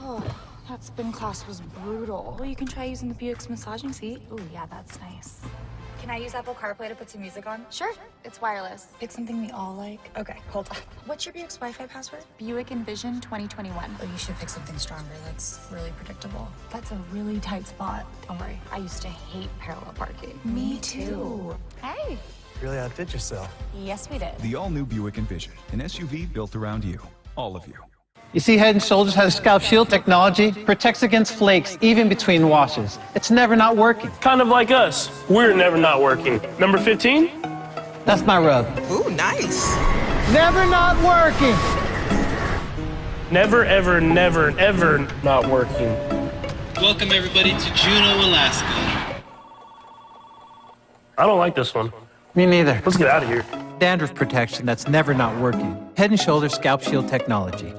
Oh, that spin class was brutal. Well, you can try using the Buick's massaging seat. Ooh, yeah, that's nice. Can I use Apple CarPlay to put some music on? Sure, it's wireless. Pick something we all like. Okay, hold on. What's your Buick's Wi-Fi password? Buick Envision 2021. Oh, you should pick something stronger. That's really predictable. That's a really tight spot. Don't worry, I used to hate parallel parking. Me too. Hey. Really outdid yourself. Yes, we did. The all-new Buick Envision, an SUV built around you, all of you. You see, Head & Shoulders has scalp shield technology, protects against flakes even between washes. It's never not working. Kind of like us. We're never not working. Number 15? That's my rub. Ooh, nice. Never not working. Never, ever, never, ever not working. Welcome everybody to Juneau, Alaska. I don't like this one. Me neither. Let's get out of here. Dandruff protection that's never not working. Head & Shoulders scalp shield technology.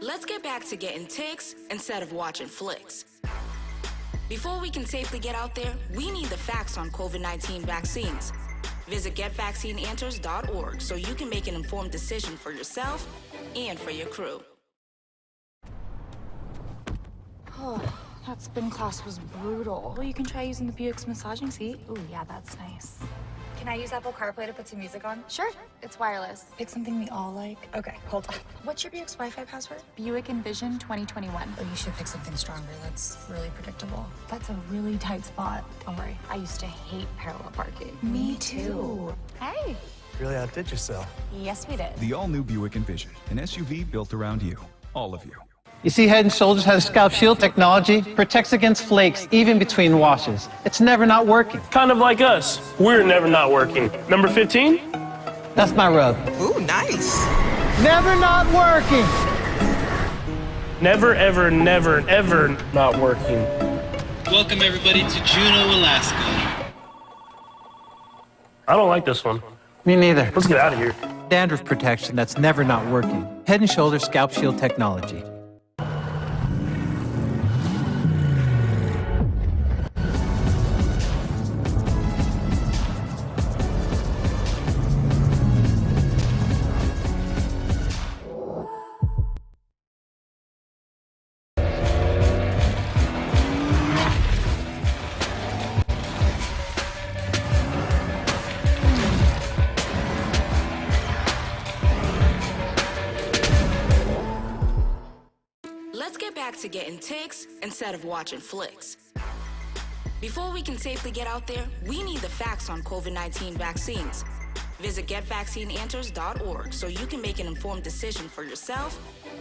Let's get back to getting ticks instead of watching flicks. Before we can safely get out there, we need the facts on COVID-19 vaccines. Visit getvaccineanswers.org so you can make an informed decision for yourself and for your crew. Oh, that spin class was brutal. Well, you can try using the Buick's massaging seat. Ooh, yeah, that's nice. Can I use Apple CarPlay to put some music on? Sure, it's wireless. Pick something we all like. Okay, hold on. What's your Buick's Wi-Fi password? Buick Envision 2021. Oh, you should pick something stronger. That's really predictable. That's a really tight spot. Don't worry, I used to hate parallel parking. Me too. Hey. Really outdid yourself. Yes, we did. The all-new Buick Envision, an SUV built around you, all of you. You see, Head & Shoulders has scalp shield technology, protects against flakes even between washes. It's never not working. Kind of like us. We're never not working. Number 15? That's my rub. Ooh, nice. Never not working. Never, ever, never, ever not working. Welcome everybody to Juneau, Alaska. I don't like this one. Me neither. Let's get out of here. Dandruff protection that's never not working. Head & Shoulders scalp shield technology. Let's get back to getting ticks instead of watching flicks. Before we can safely get out there, we need the facts on COVID-19 vaccines. Visit getvaccineanswers.org so you can make an informed decision for yourself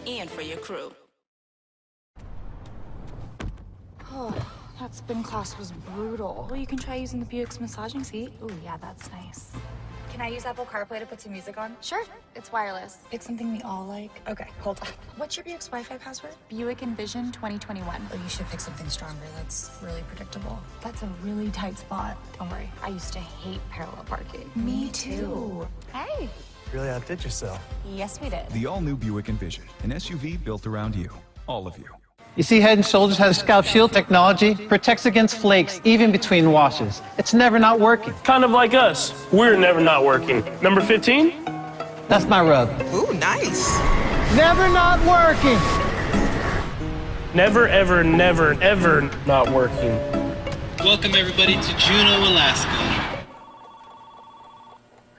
and for your crew. Oh, that spin class was brutal. Well, you can try using the Buick's massaging seat. Ooh, yeah, that's nice. Can I use Apple CarPlay to put some music on? Sure, it's wireless. Pick something we all like. Okay, hold on. What's your Buick's Wi-Fi password? Buick Envision 2021. Oh, you should pick something stronger. That's really predictable. That's a really tight spot. Don't worry, I used to hate parallel parking. Me too. Hey. Really outdid yourself. Yes, we did. The all-new Buick Envision, an SUV built around you, all of you. You see, Head & Shoulders has scalp shield technology, protects against flakes even between washes. It's never not working. Kind of like us. We're never not working. Number 15? That's my rub. Ooh, nice. Never not working. Never, ever, never, ever not working. Welcome everybody to Juneau, Alaska.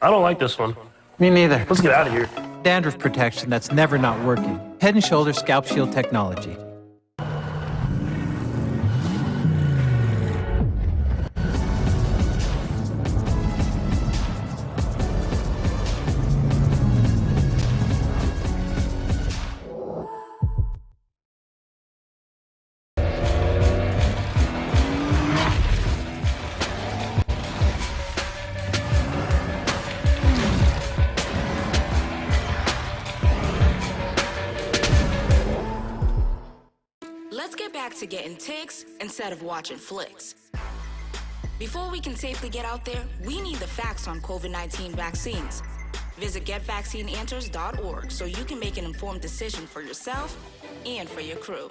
I don't like this one. Me neither. Let's get out of here. Dandruff protection that's never not working. Head & Shoulders scalp shield technology. let's get back to getting ticks instead of watching flicks. Before we can safely get out there, we need the facts on COVID-19 vaccines. Visit getvaccineanswers.org so you can make an informed decision for yourself and for your crew.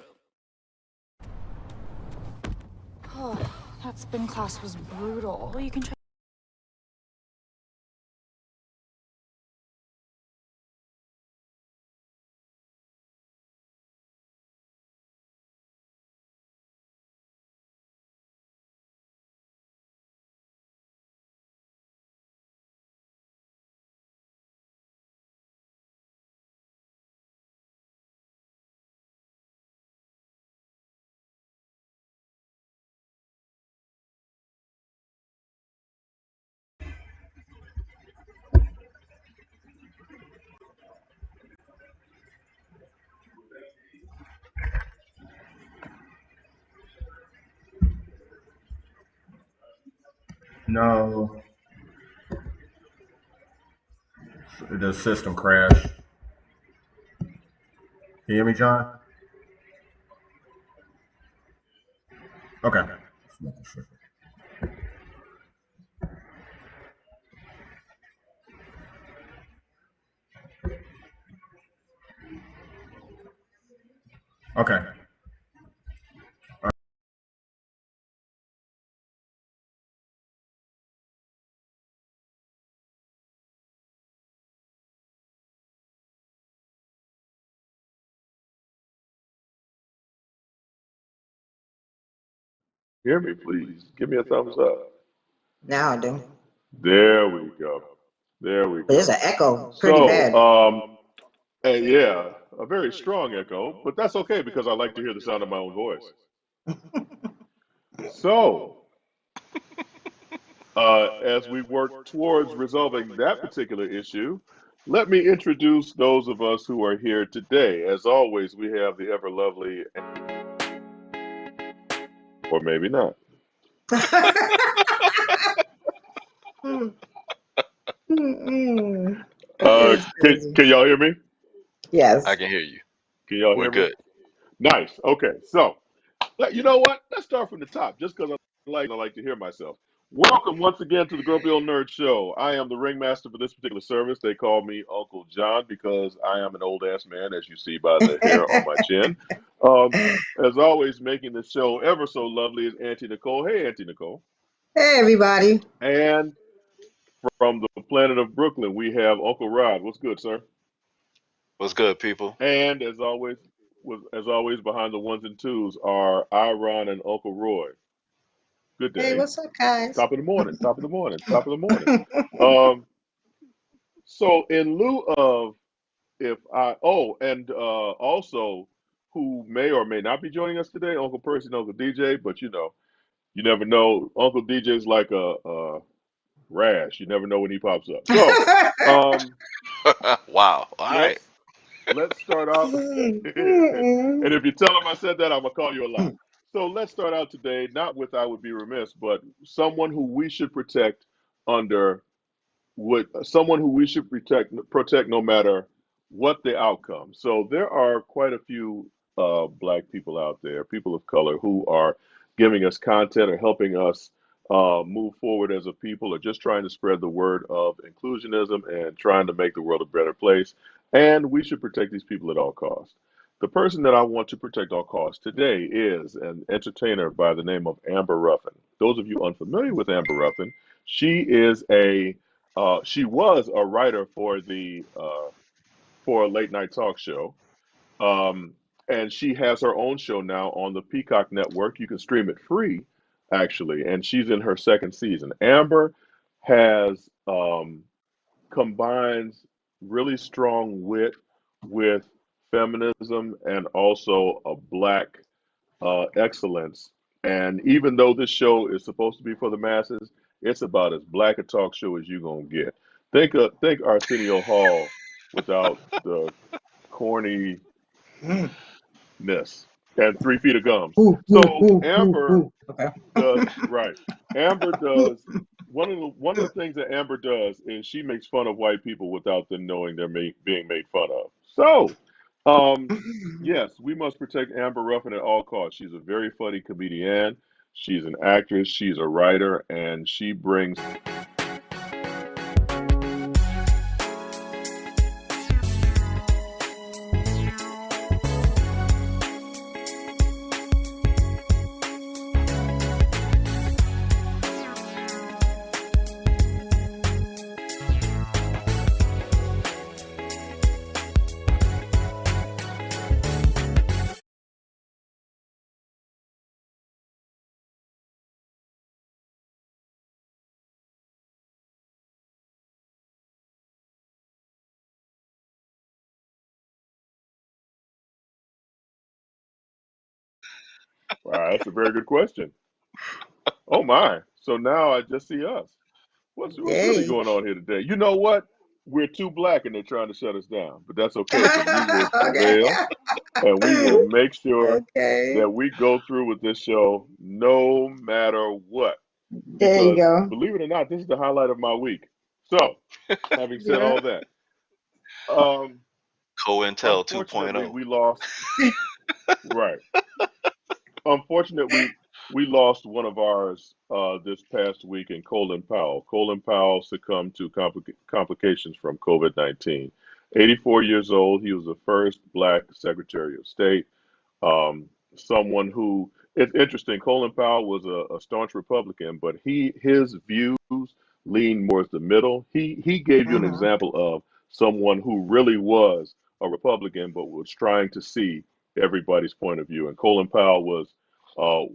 Oh, that spin class was brutal. You can try. No, the system crashed. Can you hear me, John? Okay. Okay. Hear me, please. Give me a thumbs up. Now I do. There we go. There we But there's go. an echo pretty So, bad. and yeah, a very strong echo, but that's okay because I like to hear the sound of my own voice. So, as we work towards resolving that particular issue, let me introduce those of us who are here today. As always, we have the ever lovely, or maybe not. It's crazy. Can y'all hear me? Yes. I can hear you. Can y'all We're hear me? good. Nice. Okay. So, you know what? Let's start from the top, just because I like to hear myself. Welcome once again to the Grumpy Old Nerd Show. I am the ringmaster for this particular service. They call me Uncle John because I am an old ass man, as you see by the hair on my chin. As always, making the show ever so lovely is Auntie Nicole. Hey, Auntie Nicole. Hey, everybody. And from the planet of Brooklyn, we have Uncle Rod. What's good, sir? What's good, people? And as always, behind the ones and twos are Iron and Uncle Roy. Good Hey, day. what's up, guys? Top of the morning. Top of the morning. Top of the morning. Um, so in lieu of if I and also who may or may not be joining us today, Uncle Percy and Uncle DJ, but you never know. Uncle DJ's like a rash. You never know when he pops up. So Wow. All right. let's let's start out. And if you tell him I said that, I'm gonna call you a lie. So let's start out today, not with I would be remiss, but someone who we should protect under would someone who we should protect no matter what the outcome. So there are quite a few black people out there, people of color, who are giving us content or helping us move forward as a people, or just trying to spread the word of inclusionism and trying to make the world a better place. And we should protect these people at all costs. The person that I want to protect all costs today is an entertainer by the name of Amber Ruffin. Those of you unfamiliar with Amber Ruffin, she is she was a writer for the for a late night talk show, um, and she has her own show now on the Peacock Network. You can stream it free, actually, and she's in her second season. Amber has combines really strong wit with feminism and also a black excellence. And even though this show is supposed to be for the masses, it's about as black a talk show as you're gonna get. Think Arsenio Hall without the corniness and 3 feet of gums. So Amber Okay. does right. Amber does one of the things that Amber does is she makes fun of white people without them knowing they're being made fun of. So Yes, we must protect Amber Ruffin at all costs. She's a very funny comedian. She's an actress. She's a writer, and she brings. Wow, that's a very good question. Oh my! So now I just see us. What's really Yay. going on here today? You know what? We're too black and they're trying to shut us down, but that's okay because we will Okay. prevail and we will make sure Okay. that we go through with this show no matter what. There you Because go. believe it or not, this is the highlight of my week. So, having said Yeah. all that, um, COINTEL unfortunately 2.0. we lost. Right. Unfortunately, we lost one of ours this past week in Colin Powell. Colin Powell succumbed to complications from COVID-19. 84 years old, he was the first black Secretary of State. Someone who it's interesting. Colin Powell was a staunch Republican, but his views lean more as the middle. He gave you an Hmm. example of someone who really was a Republican, but was trying to see everybody's point of view. And Colin Powell was uh,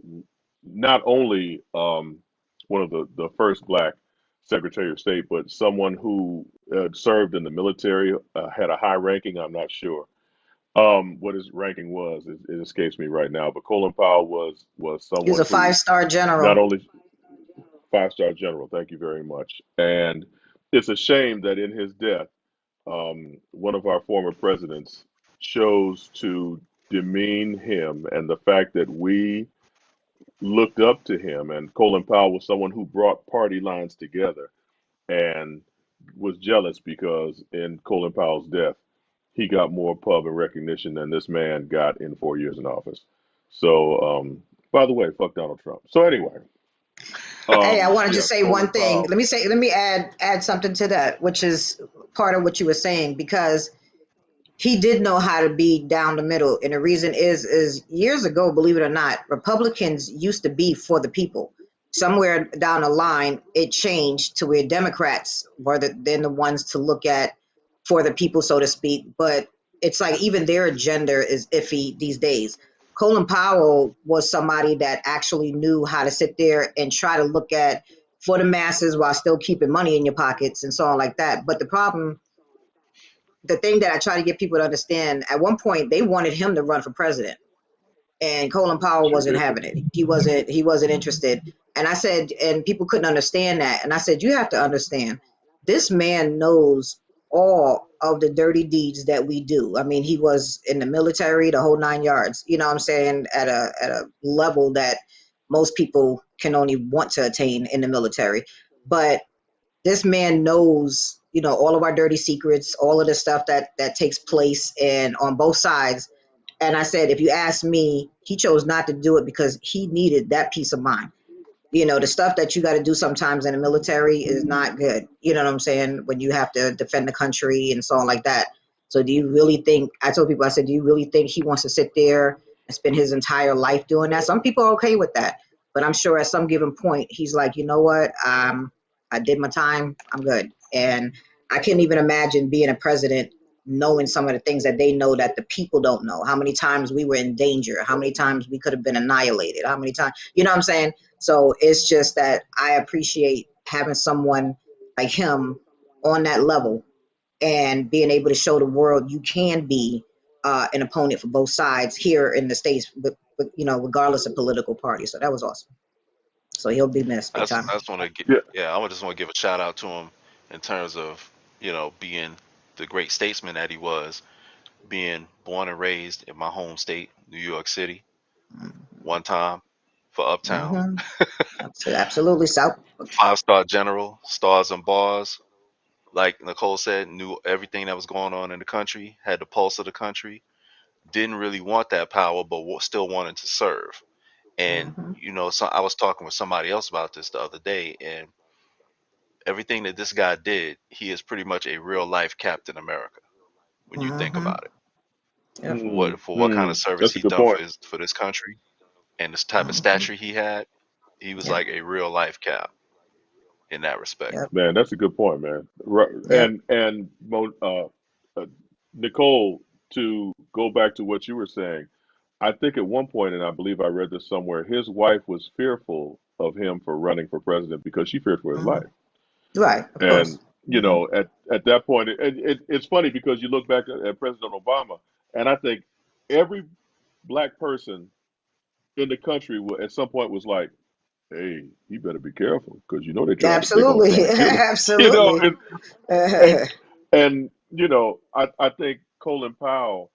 not only one of the first black Secretary of State, but someone who served in the military, had a high ranking. I'm not sure what his ranking was. It escapes me right now. But Colin Powell was He was someone a who five-star not general. only five-star general. Thank you very much. And it's a shame that in his death, one of our former presidents chose to demean him, and the fact that we looked up to him. And Colin Powell was someone who brought party lines together and was jealous because in Colin Powell's death, he got more pub and recognition than this man got in 4 years in office. So, by the way, fuck Donald Trump. So anyway, Hey, I want to just yes, say Colin one thing. Powell. Let me add something to that, which is part of what you were saying, because he did know how to be down the middle. And the reason is years ago, believe it or not, Republicans used to be for the people. Somewhere down the line, it changed to where Democrats were then the ones to look at for the people, so to speak. But it's like even their agenda is iffy these days. Colin Powell was somebody that actually knew how to sit there and try to look at for the masses while still keeping money in your pockets and so on like that. But the thing that I try to get people to understand, at one point they wanted him to run for president, and Colin Powell Sure wasn't did. having it. He wasn't interested. And I said, and people couldn't understand that. And I said, you have to understand, this man knows all of the dirty deeds that we do. I mean, he was in the military, the whole nine yards. You know what I'm saying? At a level that most people can only want to attain in the military. But this man knows, all of our dirty secrets, all of the stuff that takes place and on both sides. And I said, if you ask me, he chose not to do it because he needed that peace of mind. The stuff that you got to do sometimes in the military is not good. You know what I'm saying? When you have to defend the country and so on like that. So do you really think, I told people, I said, do you really think he wants to sit there and spend his entire life doing that? Some people are okay with that. But I'm sure at some given point, he's like, you know what? I did my time. I'm good. And I can't even imagine being a president knowing some of the things that they know that the people don't know. How many times we were in danger, how many times we could have been annihilated, how many times, you know what I'm saying? So it's just that I appreciate having someone like him on that level and being able to show the world you can be an opponent for both sides here in the States, regardless of political party. So that was awesome. So he'll be missed big time. I just want to get, Yeah. yeah, I just want to give a shout out to him in terms of, being the great statesman that he was, being born and raised in my home state, New York City, one time for Uptown, Mm-hmm. Absolutely. South. 5-star general, stars and bars. Like Nicole said, knew everything that was going on in the country, had the pulse of the country. didn't really want that power, but still wanted to serve. And Mm-hmm. so I was talking with somebody else about this the other day, and everything that this guy did, he is pretty much a real life Captain America when you think Mm-hmm. about it. Yep. For what kind of service That's a he good done point. for this country and this type of Mm-hmm. stature he had, he was Yep. like a real life Cap in that respect. Yep. Man, that's a good point, man. Yep. Nicole, to go back to what you were saying, I think at one point, and I believe I read this somewhere, his wife was fearful of him for running for president because she feared for his Mm-hmm. life. Right. Of And course. Mm-hmm. at that point, it's funny because you look back at President Obama, and I think every black person in the country at some point was like, "Hey, you better be careful because they're gonna try Absolutely. to kill him." Absolutely. And I think Colin Powell,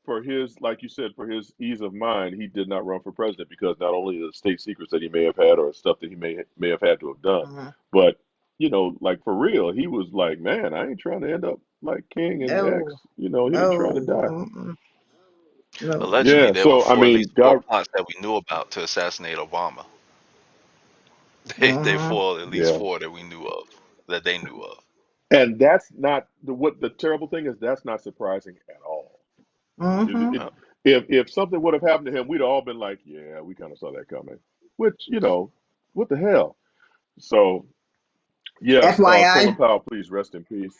for his, like you said, for his ease of mind, he did not run for president because not only the state secrets that he may have had or stuff that he may have had to have done, Mm-hmm. but like for real, he was like, man, I ain't trying to end up like King and X. No. He ain't trying to No. die. Mm-mm. No. Allegedly, Yeah. there were So I at mean, least four God. plots that we knew about to assassinate Obama. They Mm-hmm. foiled at least Yeah. four that we knew of, that they knew of. And that's not what the terrible thing is. That's not surprising at all. Mm-hmm. It, Uh, if something would have happened to him, we'd all been like, yeah, we kind of saw that coming. Which what the hell? So yes, Colin FYI, Powell, please rest in peace.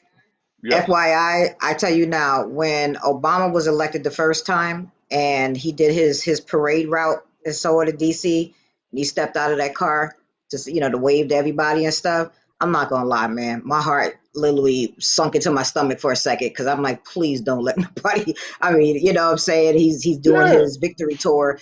Yes. FYI, I tell you now, when Obama was elected the first time and he did his parade route in Soho to DC, and he stepped out of that car to wave to everybody and stuff. I'm not gonna lie, man. My heart literally sunk into my stomach for a second because I'm like, please don't let nobody. I mean, you know what I'm saying? He's doing Yeah. his victory tour,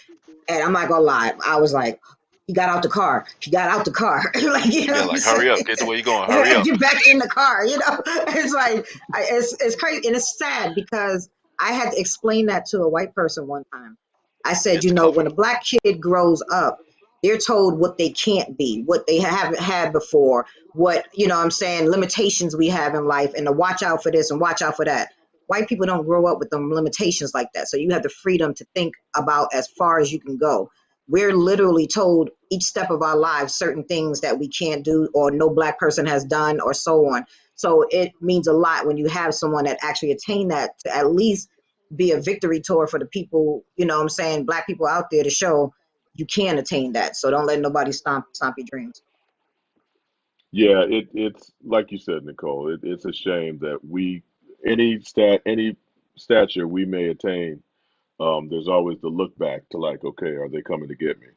and I'm not gonna lie, I was like, he got out the car. He got out the car. Like, you know yeah, what I'm like saying? hurry up, get to where you're going, hurry up. Get back in the car. It's like it's crazy and it's sad because I had to explain that to a white person one time. I said, It's when a comfortable. black kid grows up, they're told what they can't be, what they haven't had before, what I'm saying, limitations we have in life, and to watch out for this and watch out for that. White people don't grow up with them limitations like that. So you have the freedom to think about as far as you can go. We're literally told each step of our lives certain things that we can't do or no black person has done or so on. So it means a lot when you have someone that actually attained that to at least be a victory tour for the people, what I'm saying, black people out there to show you can attain that. So don't let nobody stomp your dreams. Yeah. It's like you said, Nicole. It's a shame that any stature we may attain, there's always the look back to like, okay, are they coming to get me?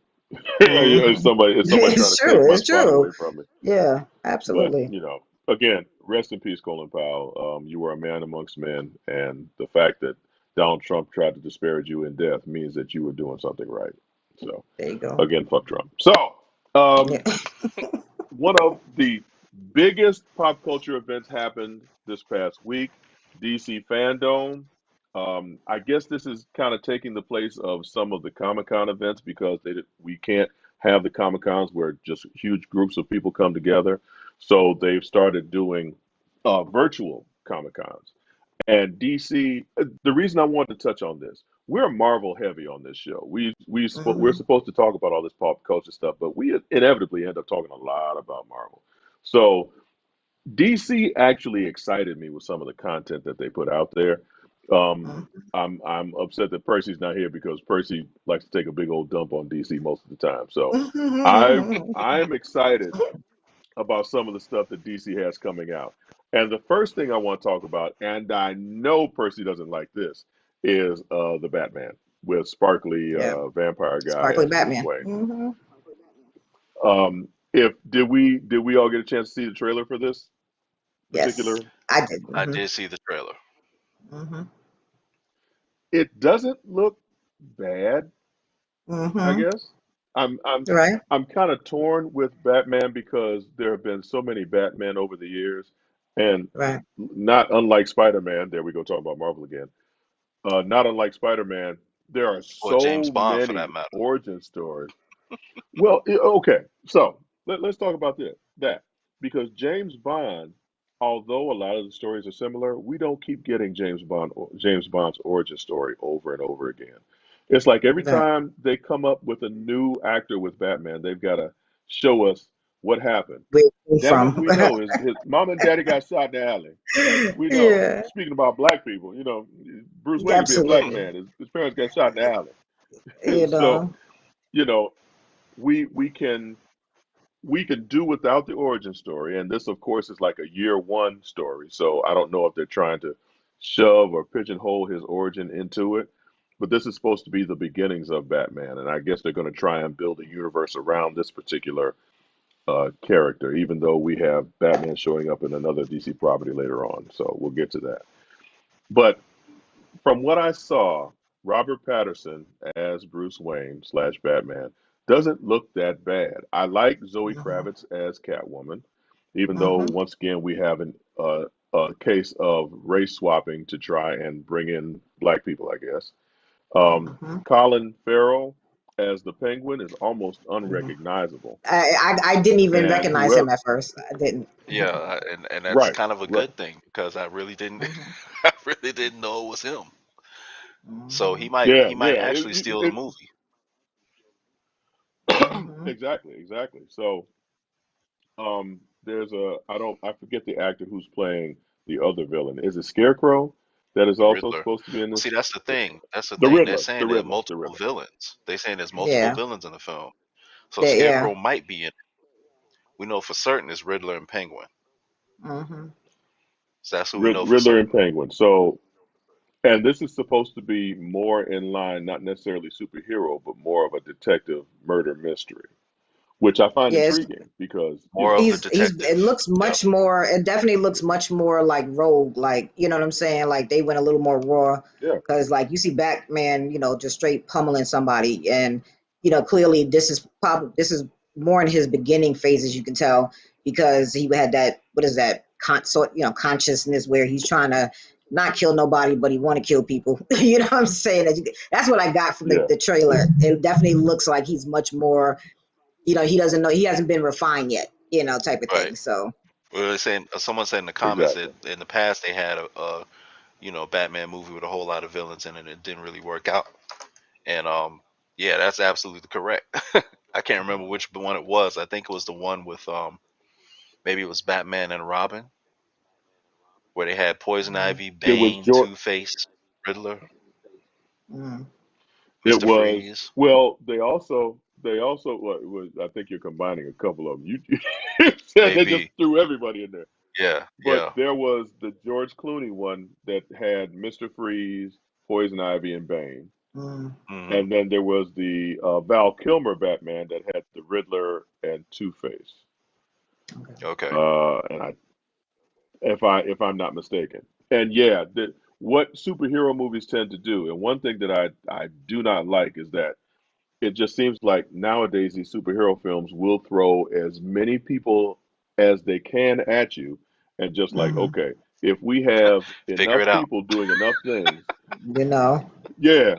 Hmm. Is somebody trying It's to take true. my It's spot away true. from me? Yeah, But absolutely. again, rest in peace, Colin Powell. You were a man amongst men, and the fact that Donald Trump tried to disparage you in death means that you were doing something right. So There you go. again, fuck Trump. So Yeah. one of the biggest pop culture events happened this past week. DC Fandome. I guess this is kind of taking the place of some of the Comic Con events because we can't have the Comic Cons where just huge groups of people come together. So they've started doing virtual Comic Cons. And DC, the reason I wanted to touch on this, we're Marvel heavy on this show. We're Hmm. supposed to talk about all this pop culture stuff, but we inevitably end up talking a lot about Marvel. So DC actually excited me with some of the content that they put out there. Um, I'm upset that Percy's not here because Percy likes to take a big old dump on DC most of the time. So I'm excited about some of the stuff that DC has coming out. And the first thing I want to talk about, and I know Percy doesn't like this, is the Batman with sparkly Yeah. vampire guy Sparkly as Bruce Batman. Wayne. Hmm. If did we all get a chance to see the trailer for this Yes, particular? I did. I did see the trailer. Hmm. It doesn't look bad, I Hmm. guess. I'm I'm Right. I'm kind of torn with Batman because there have been so many Batman over the years, and Right. not unlike Spider-Man. There we go, talking about Marvel again. Not unlike Spider-Man, there are Or James so Bond for that many matter. origin stories. Well, okay, so let's talk about that because James Bond although a lot of the stories are similar, we don't keep getting James Bond's origin story over and over again. It's like every That time they come up with a new actor with Batman, they've got to show us what happened. where it came Damn it, from. we know his mom and daddy got shot in the alley. We know. Yeah, Speaking about black people, Bruce Wayne could be a black absolutely. man. His parents got shot in the alley. You So, know. you know, we can do without the origin story, and this, of course, is like a year one story. So I don't know if they're trying to shove or pigeonhole his origin into it, but this is supposed to be the beginnings of Batman, and I guess they're going to try and build a universe around this particular character. Even though we have Batman showing up in another DC property later on, so we'll get to that. But from what I saw, Robert Patterson as Bruce Wayne slash Batman doesn't look that bad. I like Zoe Hmm. Kravitz as Catwoman, even though Hmm. once again we have a case of race swapping to try and bring in black people, I guess. Um, Hmm. Colin Farrell as the Penguin is almost Hmm. unrecognizable, I didn't even and recognize him whoever, at first. I didn't. Yeah, and that's right, kind of a right, good thing because I really didn't, Hmm. I really didn't know it was him. So Hmm. yeah, he might yeah, actually steal the movie. Hmm. exactly, exactly. So there's I forget the actor who's playing the other villain. Is it Scarecrow that is also Riddler. supposed to be in Well, see, this? that's the thing. That's the The thing. They're Riddler, the saying there are Riddler, the multiple Riddler. villains. They're saying there's multiple Yeah. villains in the film. So Yeah. Yeah. Scarecrow might be in it. We know for certain it's Riddler and Penguin. Hmm. So that's who we know for Riddler certain. and Penguin. So, and this is supposed to be more in line, not necessarily superhero, but more of a detective murder mystery, which I find Yes. intriguing because, More of the He's it detective. looks Yep. much more, it definitely looks much more like Rogue, like, you know what I'm saying, like they went a little more raw, yeah, because like you see Batman, just straight pummeling somebody, and clearly this is more in his beginning phases, you can tell, because he had that, what is that, consciousness where he's trying to not kill nobody, but he want to kill people. You know what I'm saying? That's what I got from yeah, the trailer. It definitely looks like he's much more, he doesn't know, he hasn't been refined yet, type of Right. thing. So, Well, they're saying someone said in the comments that exactly. in the past they had a Batman movie with a whole lot of villains in it. It didn't really work out. And yeah, that's absolutely correct. I can't remember which one it was. I think it was the one with maybe it was Batman and Robin, where they had Poison mm, Ivy, It was Bane, George. Two Face, Riddler, mm, It Mister was Freeze. well. They also. Well, it was, I think you're combining a couple of them. You said they just Maybe. threw everybody in there. Yeah, But yeah. there was the George Clooney one that had Mr. Freeze, Poison Ivy, and Bane. mm. Hmm. And then there was the Val Kilmer Batman that had the Riddler and Two Face. Okay. Okay. And if I'm not mistaken. And yeah, what superhero movies tend to do, and one thing that I do not like is that it just seems like nowadays these superhero films will throw as many people as they can at you, and just like, Hmm. okay, if we have Figure enough it out. people doing enough things, You know, yeah,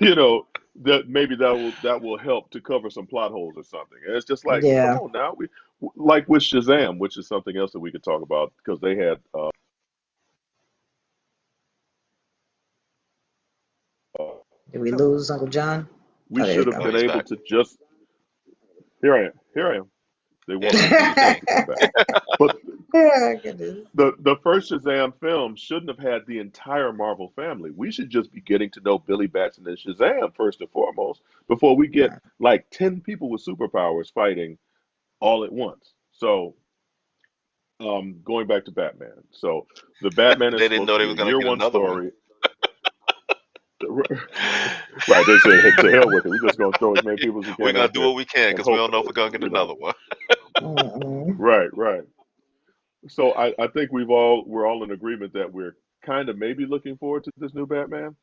you know, that maybe that will help to cover some plot holes or something. And it's just like, come yeah. on now, we like with Shazam, which is something else that we could talk about because they had Did we lose Uncle John? we Oh, there you should have go. No, been he's able back. to just here I am. They Yeah, want me to do do your the thing. thing. I'm back. But Yeah, goodness. the first Shazam film shouldn't have had the entire Marvel family. We should just be getting to know Billy Batson and Shazam first and foremost before we get Right. like 10 people with superpowers fighting all at once. So, going back to Batman. So, the Batman is They didn't supposed know to they be was a gonna year get one another one. story. Right, they said to hell with it. We're just gonna throw as many people as we We're can gonna at do this what we can and because we hope, don't know if we're gonna get you know. another one. Mm-mm. Right, right. So I think we're all in agreement that we're kind of maybe looking forward to this new Batman.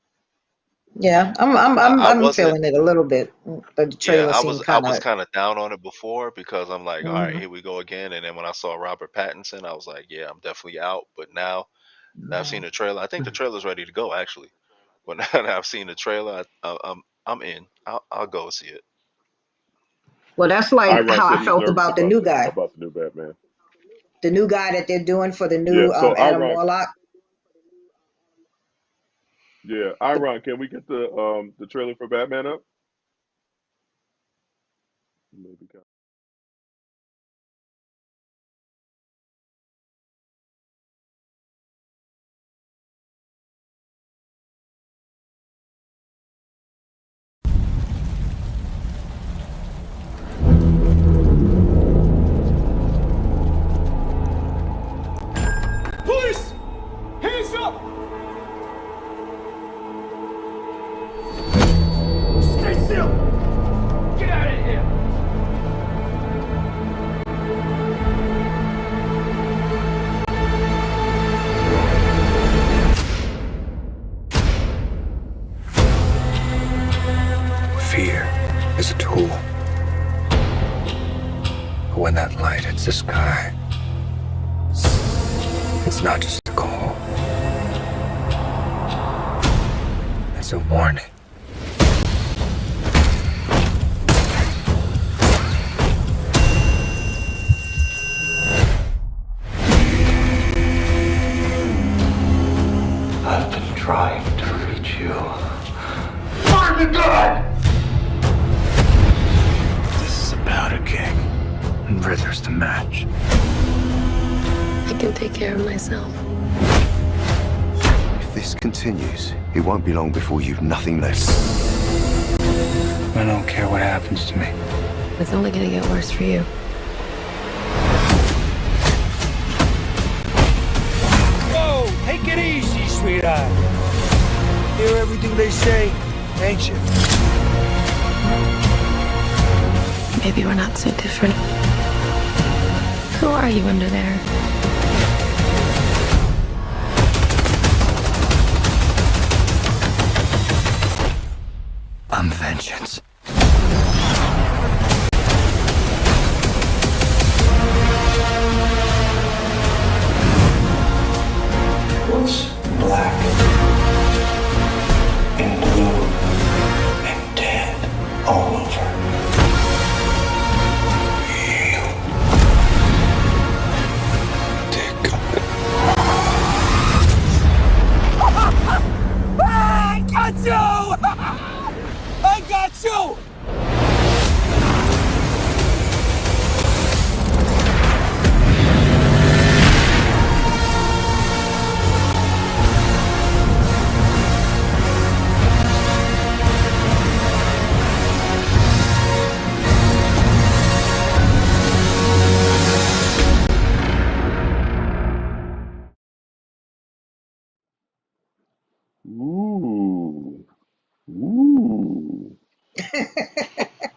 Yeah, I'm I, I'm I I'm wasn't. feeling it a little bit. The Yeah, trailer seemed I kind was of. kind of down on it before because I'm like, all right, Hmm. here we go again. And then when I saw Robert Pattinson, I was like, yeah, I'm definitely out. But now that I've seen the trailer, I think the trailer's ready to go actually. But now that I've seen the trailer, I'm in. I'll go see it. Well, that's like Iron how I said he's felt nervous about the about new the guy. about the new Batman. The new guy that they're doing for the Yeah. new So Adam Iron. Warlock. Yeah, Iron. Can we get the trailer for Batman up? Maybe. Police! Hands up! Stay still! Get out of here! Fear is a tool. But when that light hits the sky, it's not just a call. It's a warning. I've been trying to reach you. Burn the gun! This is about a king, and Ritter's the match. I can take care of myself. If this continues, it won't be long before you've nothing left. I don't care what happens to me. It's only gonna get worse for you. Whoa! Take it easy, sweetheart. Hear everything they say, ain't you? Maybe we're not so different. Who are you under there? I'm vengeance. What's black and blue and dead all over? You. Take it. I got you! I got you! Ooh. Ooh.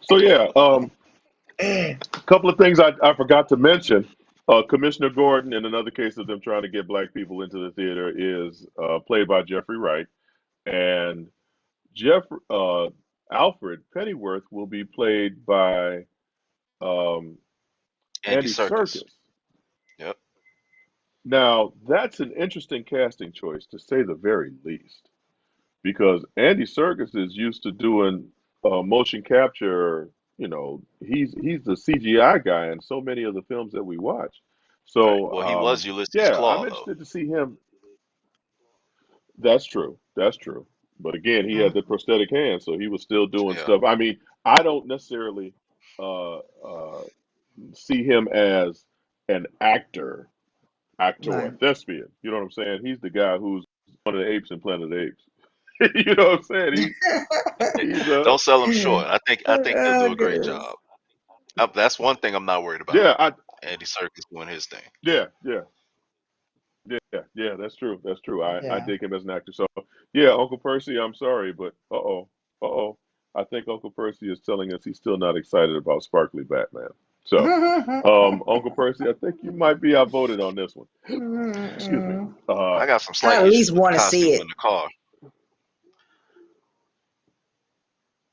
So yeah, a couple of things I forgot to mention. Commissioner Gordon, in another case of them trying to get black people into the theater, is played by Jeffrey Wright, and Jeff Alfred Pennyworth will be played by um, Andy Andy Serkis. Serkis. Yep. Now that's an interesting casting choice, to say the very least, because Andy Serkis is used to doing motion capture. You know, he's the CGI guy in so many of the films that we watch. Right. So Well, he was Ulysses yeah, I'm Claw, though. interested to see him. That's true. That's true. But again, he had the prosthetic hand, so he was still doing Yeah. stuff. I mean, I don't necessarily uh, uh, see him as an actor or Right. thespian. You know what I'm saying? He's the guy who's one of the apes in Planet of the Apes. You know what I'm saying? He's Don't sell him short. I think he'll do Oh, a great goodness. job. That's one thing I'm not worried about. yeah, Andy Serkis doing his thing. yeah. Yeah, that's true. That's true. I Yeah. dig him as an actor. So yeah, Uncle Percy, I'm sorry, but I think Uncle Percy is telling us he's still not excited about Sparkly Batman. So, Uncle Percy, I think you might be outvoted on this one. Excuse me. I got some I slight at issues least with the want to see costume it. in the car,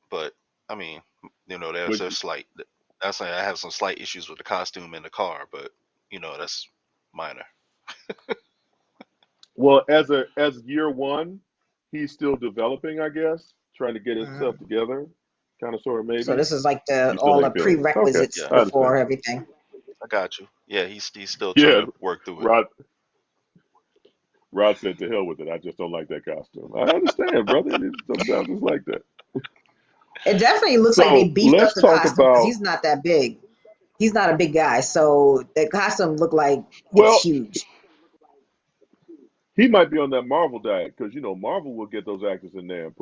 but I mean, But there's slight. That's I have some slight issues with the costume in the car, but that's minor. well, as year one, he's still developing, I guess, trying to get himself together, kind of, sort of, So maybe. this is like You still all the ain't feeling it. Okay, prerequisites Yeah. I understand. before everything. I got you. Yeah, he's still trying Yeah, to work through it. Rod. Rod said, "To hell with it. I just don't like that costume." I understand, brother. Sometimes it's like that. It definitely looks like they So beefed up let's the talk costume because about. he's not that big. He's not a big guy, so the costume looked like it's Well, huge. he might be on that Marvel diet because Marvel will get those actors in there and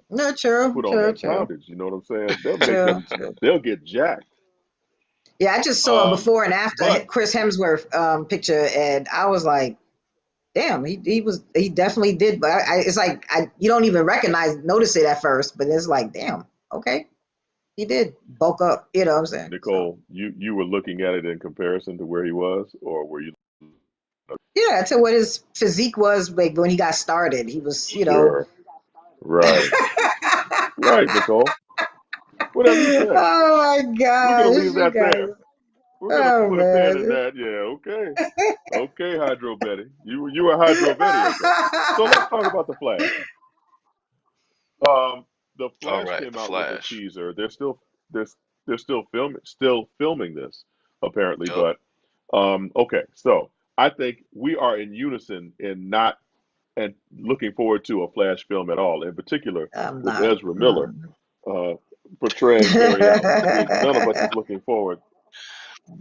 No, true, put on true, that true, poundage. You know what I'm saying? They'll make true, them. true. They'll get jacked. Yeah, I just saw a before and after But Chris Hemsworth picture, and I was like, damn, he definitely did. But it's like you don't even notice it at first, but it's like, damn, okay, he did bulk up. You know what I'm saying? So Nicole, you were looking at it in comparison to where he was, or were you? yeah, to what his physique was like when he got started. He was, Sure. Right. Right, Nicole. Whatever you say. Oh my We're gonna gosh, leave you that guys. there. We're gonna Oh put a pin in man. that. Yeah. Okay. Okay, Hydro Betty. You were Hydro Betty. Okay. So let's talk about the Flash. The All Flash right, came the out with a Flash. teaser. They're they're still filming this apparently. Yep. But okay. So I think we are in unison in not and looking forward to a Flash film at all. In particular, I'm with not. Ezra Miller uh, portraying Barry Allen. None of us is looking forward.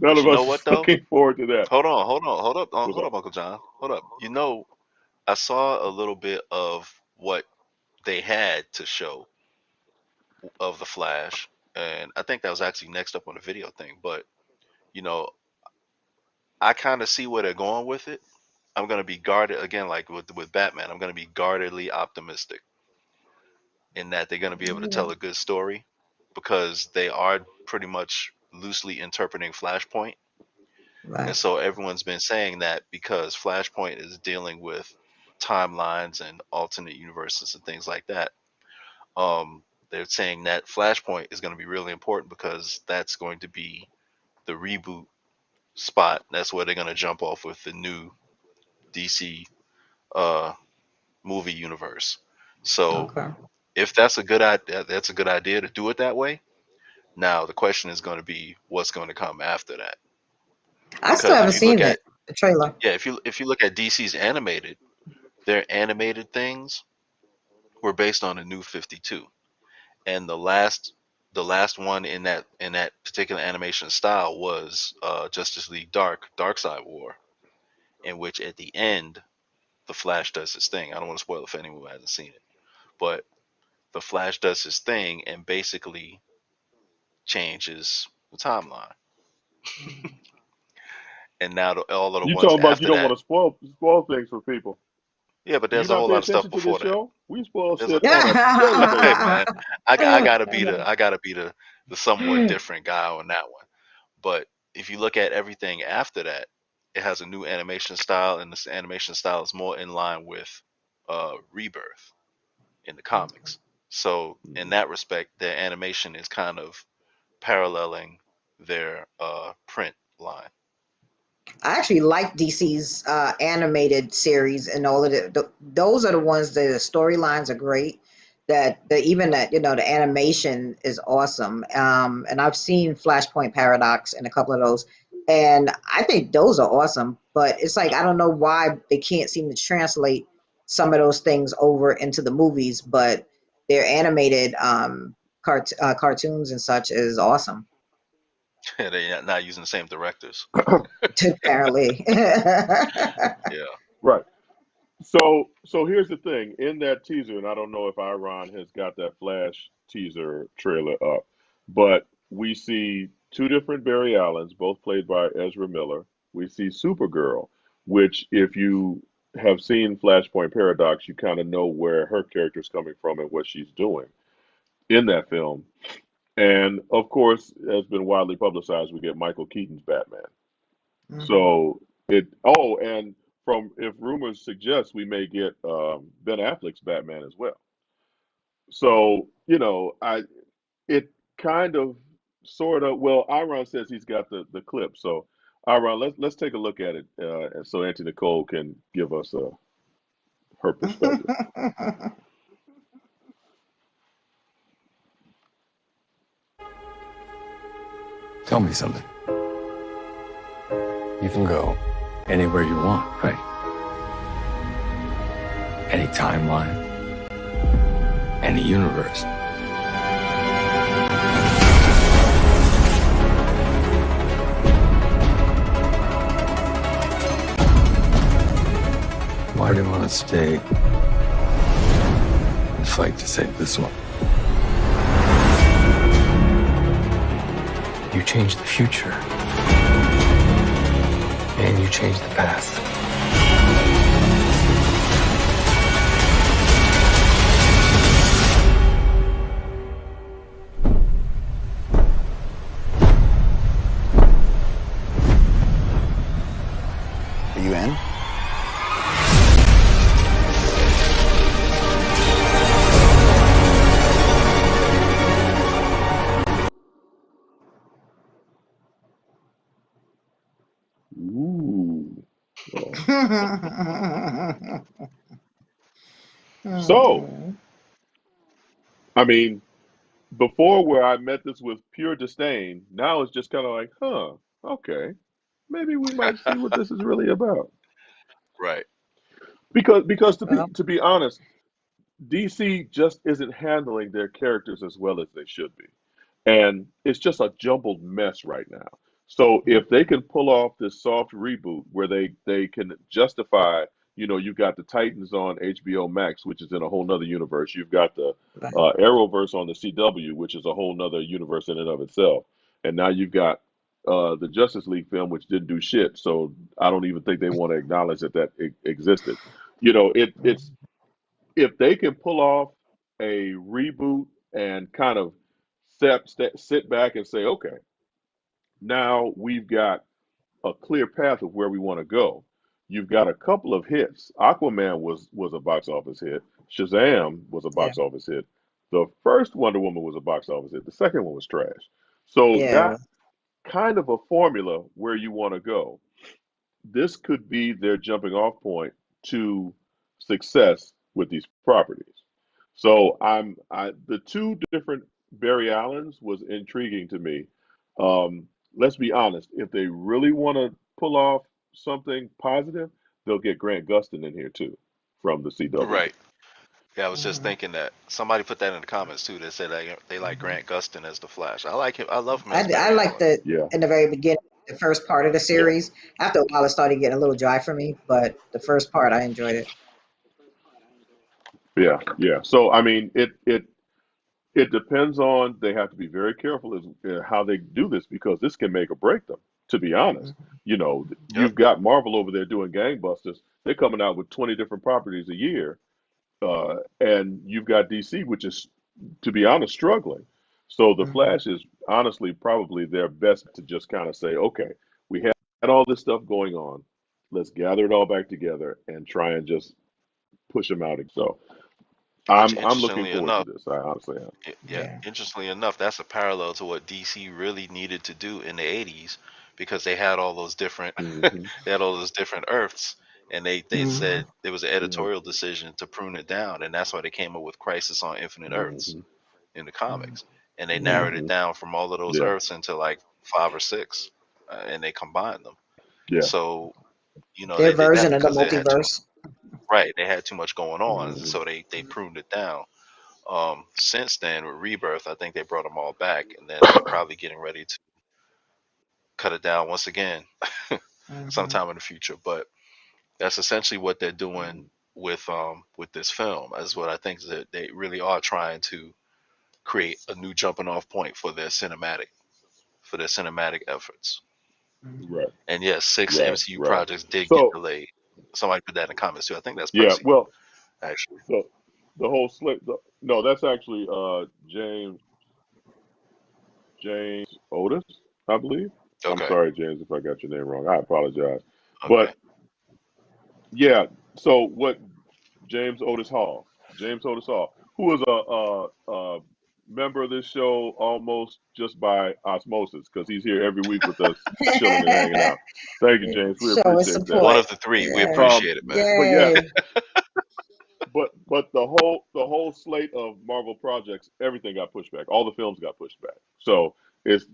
None But of you know us what is though? looking forward to that. What's Hold up? up, Uncle John. Hold up. I saw a little bit of what they had to show of the Flash, and I think that was actually next up on the video thing. But you know, I kind of see where they're going with it. I'm gonna be guarded again, like with Batman. I'm gonna be guardedly optimistic in that they're gonna be able to tell a good story because they are pretty much loosely interpreting Flashpoint. And Right. so everyone's been saying that because Flashpoint is dealing with timelines and alternate universes and things like that. They're saying that Flashpoint is going to be really important because that's going to be the reboot spot. That's where they're going to jump off with the new DC uh, movie universe. So Okay. if that's a good idea, that's a good idea to do it that way. Now the question is going to be what's going to come after that. I still Because haven't if you look seen it. at The trailer. yeah, if you look at DC's animated, their animated things were based on a new 52, and the last one in that particular animation style was Justice League Dark Side War, in which at the end the Flash does his thing. I don't want to spoil it for anyone who hasn't seen it, but the Flash does his thing and basically changes the timeline. And now all of the You ones talking about you after don't that, want to spoil things for people. yeah, but Do you there's a not whole pay lot of stuff attention to this before that. show? We spoil There's a shit on a daily hey basis. man, I gotta be the somewhat different guy on that one. But if you look at everything after that, it has a new animation style, and this animation style is more in line with Rebirth in the comics. So in that respect, their animation is kind of paralleling their print line. I actually like DC's animated series and all of those are the ones that the storylines are great. That the even that the animation is awesome. And I've seen Flashpoint Paradox and a couple of those, and I think those are awesome. But it's like I don't know why they can't seem to translate some of those things over into the movies. But their animated cartoons and such is awesome. They're not using the same directors. Apparently. Yeah. Right. So here's the thing. In that teaser, and I don't know if Iron has got that Flash teaser trailer up, but we see two different Barry Allens, both played by Ezra Miller. We see Supergirl, which if you have seen Flashpoint Paradox, you kind of know where her character's coming from and what she's doing in that film. And of course, has been widely publicized, we get Michael Keaton's Batman. Mhm. So it. Oh, and from if rumors suggest, we may get Ben Affleck's Batman as well. So I it kind of sort of. Well, Iron says he's got the clip. So Iron, let's take a look at it, so Auntie Nicole can give us her perspective. Tell me something. You can go anywhere you want, right? Any timeline, any universe. Why do you want to stay and fight to save this one? You change the future, and you change the past. Are you in? Ooh. So, I mean, before where I met this with pure disdain, now it's just kind of like, huh, okay, maybe we might see what this is really about. Right. Because Well, to be honest, DC just isn't handling their characters as well as they should be. And it's just a jumbled mess right now. So if they can pull off this soft reboot where they can justify, you've got the Titans on HBO Max, which is in a whole nother universe. You've got the right. Arrowverse on the CW, which is a whole nother universe in and of itself. And now you've got the Justice League film, which didn't do shit. So I don't even think they want to acknowledge that existed. It's if they can pull off a reboot and kind of sit back and say, okay, now we've got a clear path of where we want to go. You've got a couple of hits. Aquaman was a box office hit. Shazam was a Yeah, box office hit. The first Wonder Woman was a box office hit. The second one was trash. So yeah. that kind of a formula where you want to go. This could be their jumping off point to success with these properties. So the two different Barry Allens was intriguing to me. Let's be honest, if they really want to pull off something positive, they'll get Grant Gustin in here too from the CW. Right. Yeah, I was just thinking that somebody put that in the comments too. They said they like Grant Gustin as the Flash. I like him. I love him as I Barry like Allen. the Yeah, in the very beginning, the first part of the yeah, series. After a while, it started getting a little dry for me, but the first part I enjoyed it. yeah, yeah. So I mean, it depends on. They have to be very careful as how they do this because this can make or break them. To be honest, Yep. you've got Marvel over there doing gangbusters. They're coming out with 20 different properties a year, and you've got DC, which is, to be honest, struggling. So the Mhm. Flash is honestly probably their best to just kind of say, okay, we had all this stuff going on. Let's gather it all back together and try and just push them out. So Which, I'm looking interestingly forward to enough, this. I honestly am. yeah, Yeah. interestingly enough, that's a parallel to what DC really needed to do in the '80s because they had all those different Hmm. they had all those different Earths, and they Hmm. said there was an editorial decision to prune it down, and that's why they came up with Crisis on Infinite Earths Hmm. in the comics, and they Yeah. narrowed Hmm. it down from all of those Yeah, Earths into like 5 or 6, and they combined them. yeah. So Their they did that version of the because they had too much. multiverse. Right, they had too much going on, Hmm. so they pruned it down. Since then, with Rebirth, I think they brought them all back, and then they're probably getting ready to cut it down once again Hmm. sometime in the future. But that's essentially what they're doing with this film. Is what I think is that they really are trying to create a new jumping off point for their cinematic efforts. Right, And yes, 6 right, MCU right. projects did get So delayed. Somebody put that in the comments too. I think that's yeah, Percy, well, actually. the the whole slip. No, that's actually James Otis, I believe. I'm Okay. sorry, James, if I got your name wrong. I apologize. Okay. But yeah, so what James Otis Hall, who is a member of this show almost just by osmosis, because he's here every week with us, chilling and hanging out. Thank you, James. We Show us appreciate that. One support. of the three. We Yeah. appreciate it, man. But yeah, Yay. but the whole slate of Marvel projects, everything got pushed back. All the films got pushed back. So it's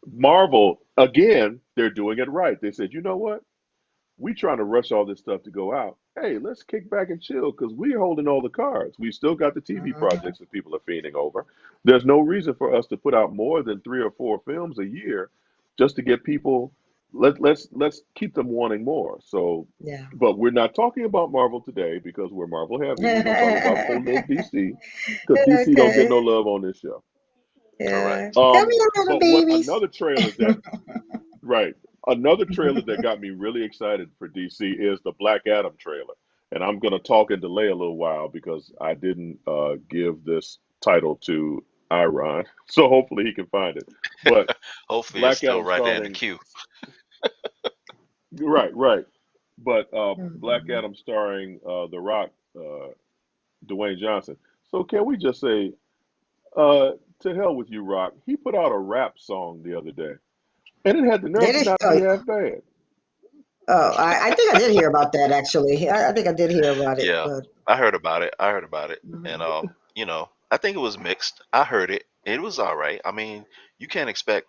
Marvel, again, they're doing it right. They said, you know what? We trying to rush all this stuff to go out. Hey, let's kick back and chill because we're holding all the cards. We still got the TV projects that people are fiending over. There's no reason for us to put out more than 3 or 4 films a year just to get people. Let's keep them wanting more. So, Yeah. but we're not talking about Marvel today because we're Marvel heavy. We're gonna talk about poor little DC because DC don't get Okay. no love on this show. Yeah. Correct. Tell me your little But what babies. another trailer that right. Another trailer that got me really excited for DC is the Black Adam trailer. And I'm going to talk and delay a little while because I didn't give this title to Iron. So hopefully he can find it. But Hopefully, it's Black still Adam right there in the starring, queue. right, right. But Black Mhm. Adam starring The Rock, Dwayne Johnson. So can we just say, to hell with you, Rock? He put out a rap song the other day. And it had the nerve Did to it? not be half bad. I think I did hear about that actually. I think I did hear about it, Yeah, but I heard about it. I heard about it, and mhm. I think it was mixed. I heard it. It was all right. I mean, you can't expect,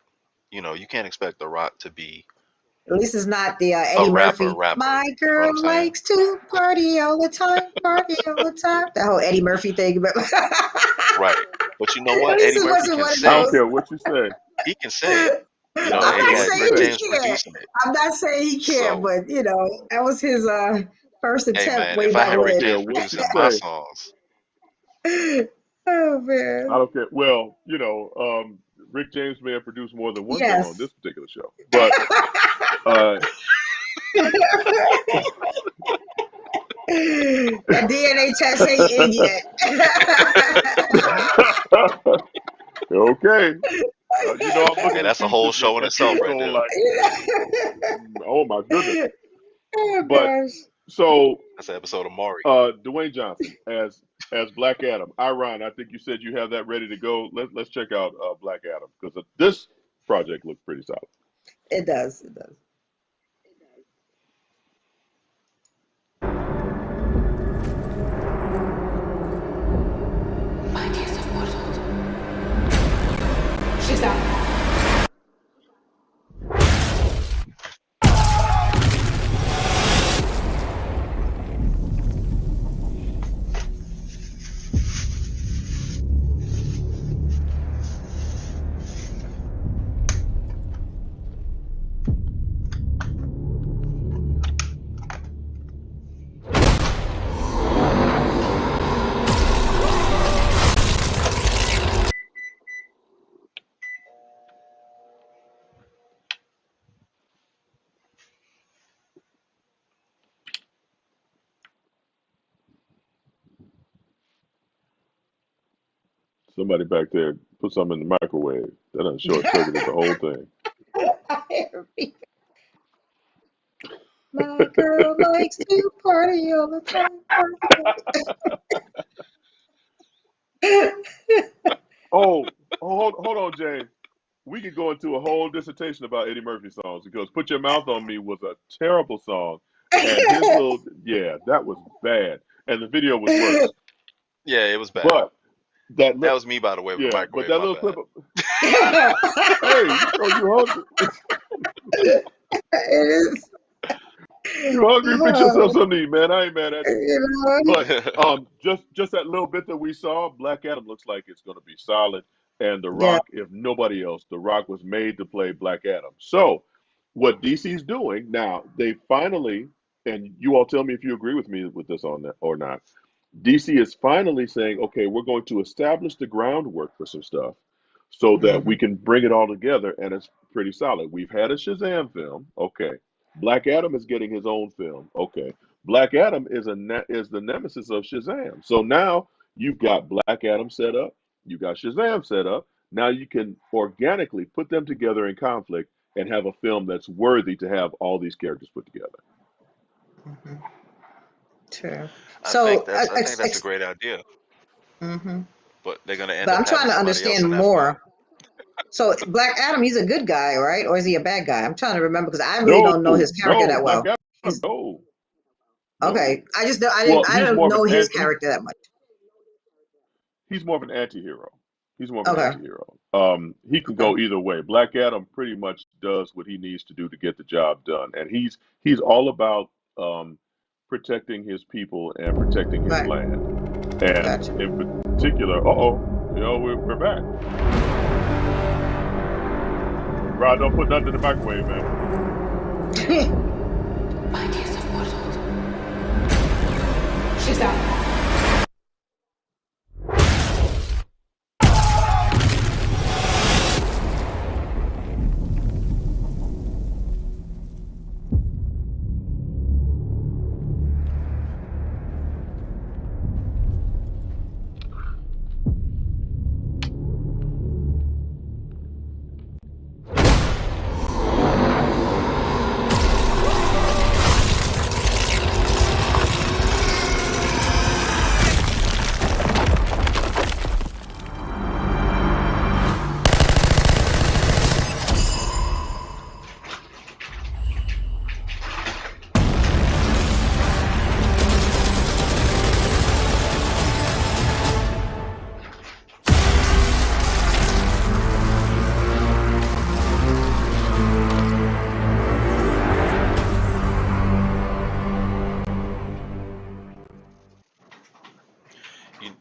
you can't expect The Rock to be At least it's not the a Eddie rapper, Murphy. rapper. My You know what I'm girl saying? likes to party all the time, party all the time. That whole Eddie Murphy thing. But Right. But you know at what? least Eddie it Murphy wasn't can one of I sing. don't those. care what you say. He can sing. I I'm don't And he care not what had you saying Rick say. he James can't. producing it. I'm not saying he can't, So, but that was his first hey attempt man, way if I I back had don't Rick when. care James what you producing my say. songs, Oh I man. don't care. Well, Rick James may have produced more than one thing on Yes. this particular show, but uh, That DNA test ain't in yet. okay. I'm hey, looking at that's a you whole just show in a itself right soul there. like, oh my goodness. Oh But gosh. so That's an episode of Maury. Dwayne Johnson as Black Adam. Iron, I think you said you have that ready to go. Let's check out Black Adam because this project looks pretty solid. It does. It does. Shazam. Somebody back there put something in the microwave. That done short circuited the whole thing. My girl likes to party all the time. Oh, hold on, James. We could go into a whole dissertation about Eddie Murphy songs because "Put Your Mouth on Me" was a terrible song, and his little that was bad, and the video was worse. Yeah, it was bad. But that That li- was me, by the way, with the but microwave. that My little bad. clip of hey, you hungry? It is. You hungry? Fix yourself Oh, something to eat, man. I ain't mad at you. you know. But just that little bit that we saw, Black Adam looks like it's going to be solid. And The Yeah. Rock, if nobody else, The Rock was made to play Black Adam. So what DC's doing now, they finally, and you all tell me if you agree with me with this on that or not. DC is finally saying, okay, we're going to establish the groundwork for some stuff so that Hmm. we can bring it all together, and it's pretty solid. We've had a Shazam film, okay. Black Adam is getting his own film, okay. Black Adam is the nemesis of Shazam. So now you've got Black Adam set up, you've got Shazam set up. Now you can organically put them together in conflict and have a film that's worthy to have all these characters put together. Hmm. True. I think So, that's I think that's a great idea, hmm but they're gonna end but up I'm trying having to somebody else understand in that spot. more. So, Black Adam, he's a good guy, right? Or is he a bad guy? I'm trying to remember because I really No, don't know his character no, that Black well. Adam, He's no, no. okay. I Well, didn't, I he's don't more of an know his anti. character that much. He's more of an anti-hero. He's more of an Okay. anti-hero. He can go either way. Black Adam pretty much does what he needs to do to get the job done, and he's all about protecting his people and protecting his Right. land. And Gotcha. in particular, we're back. Rod, don't put nothing in the microwave, man. Shazam.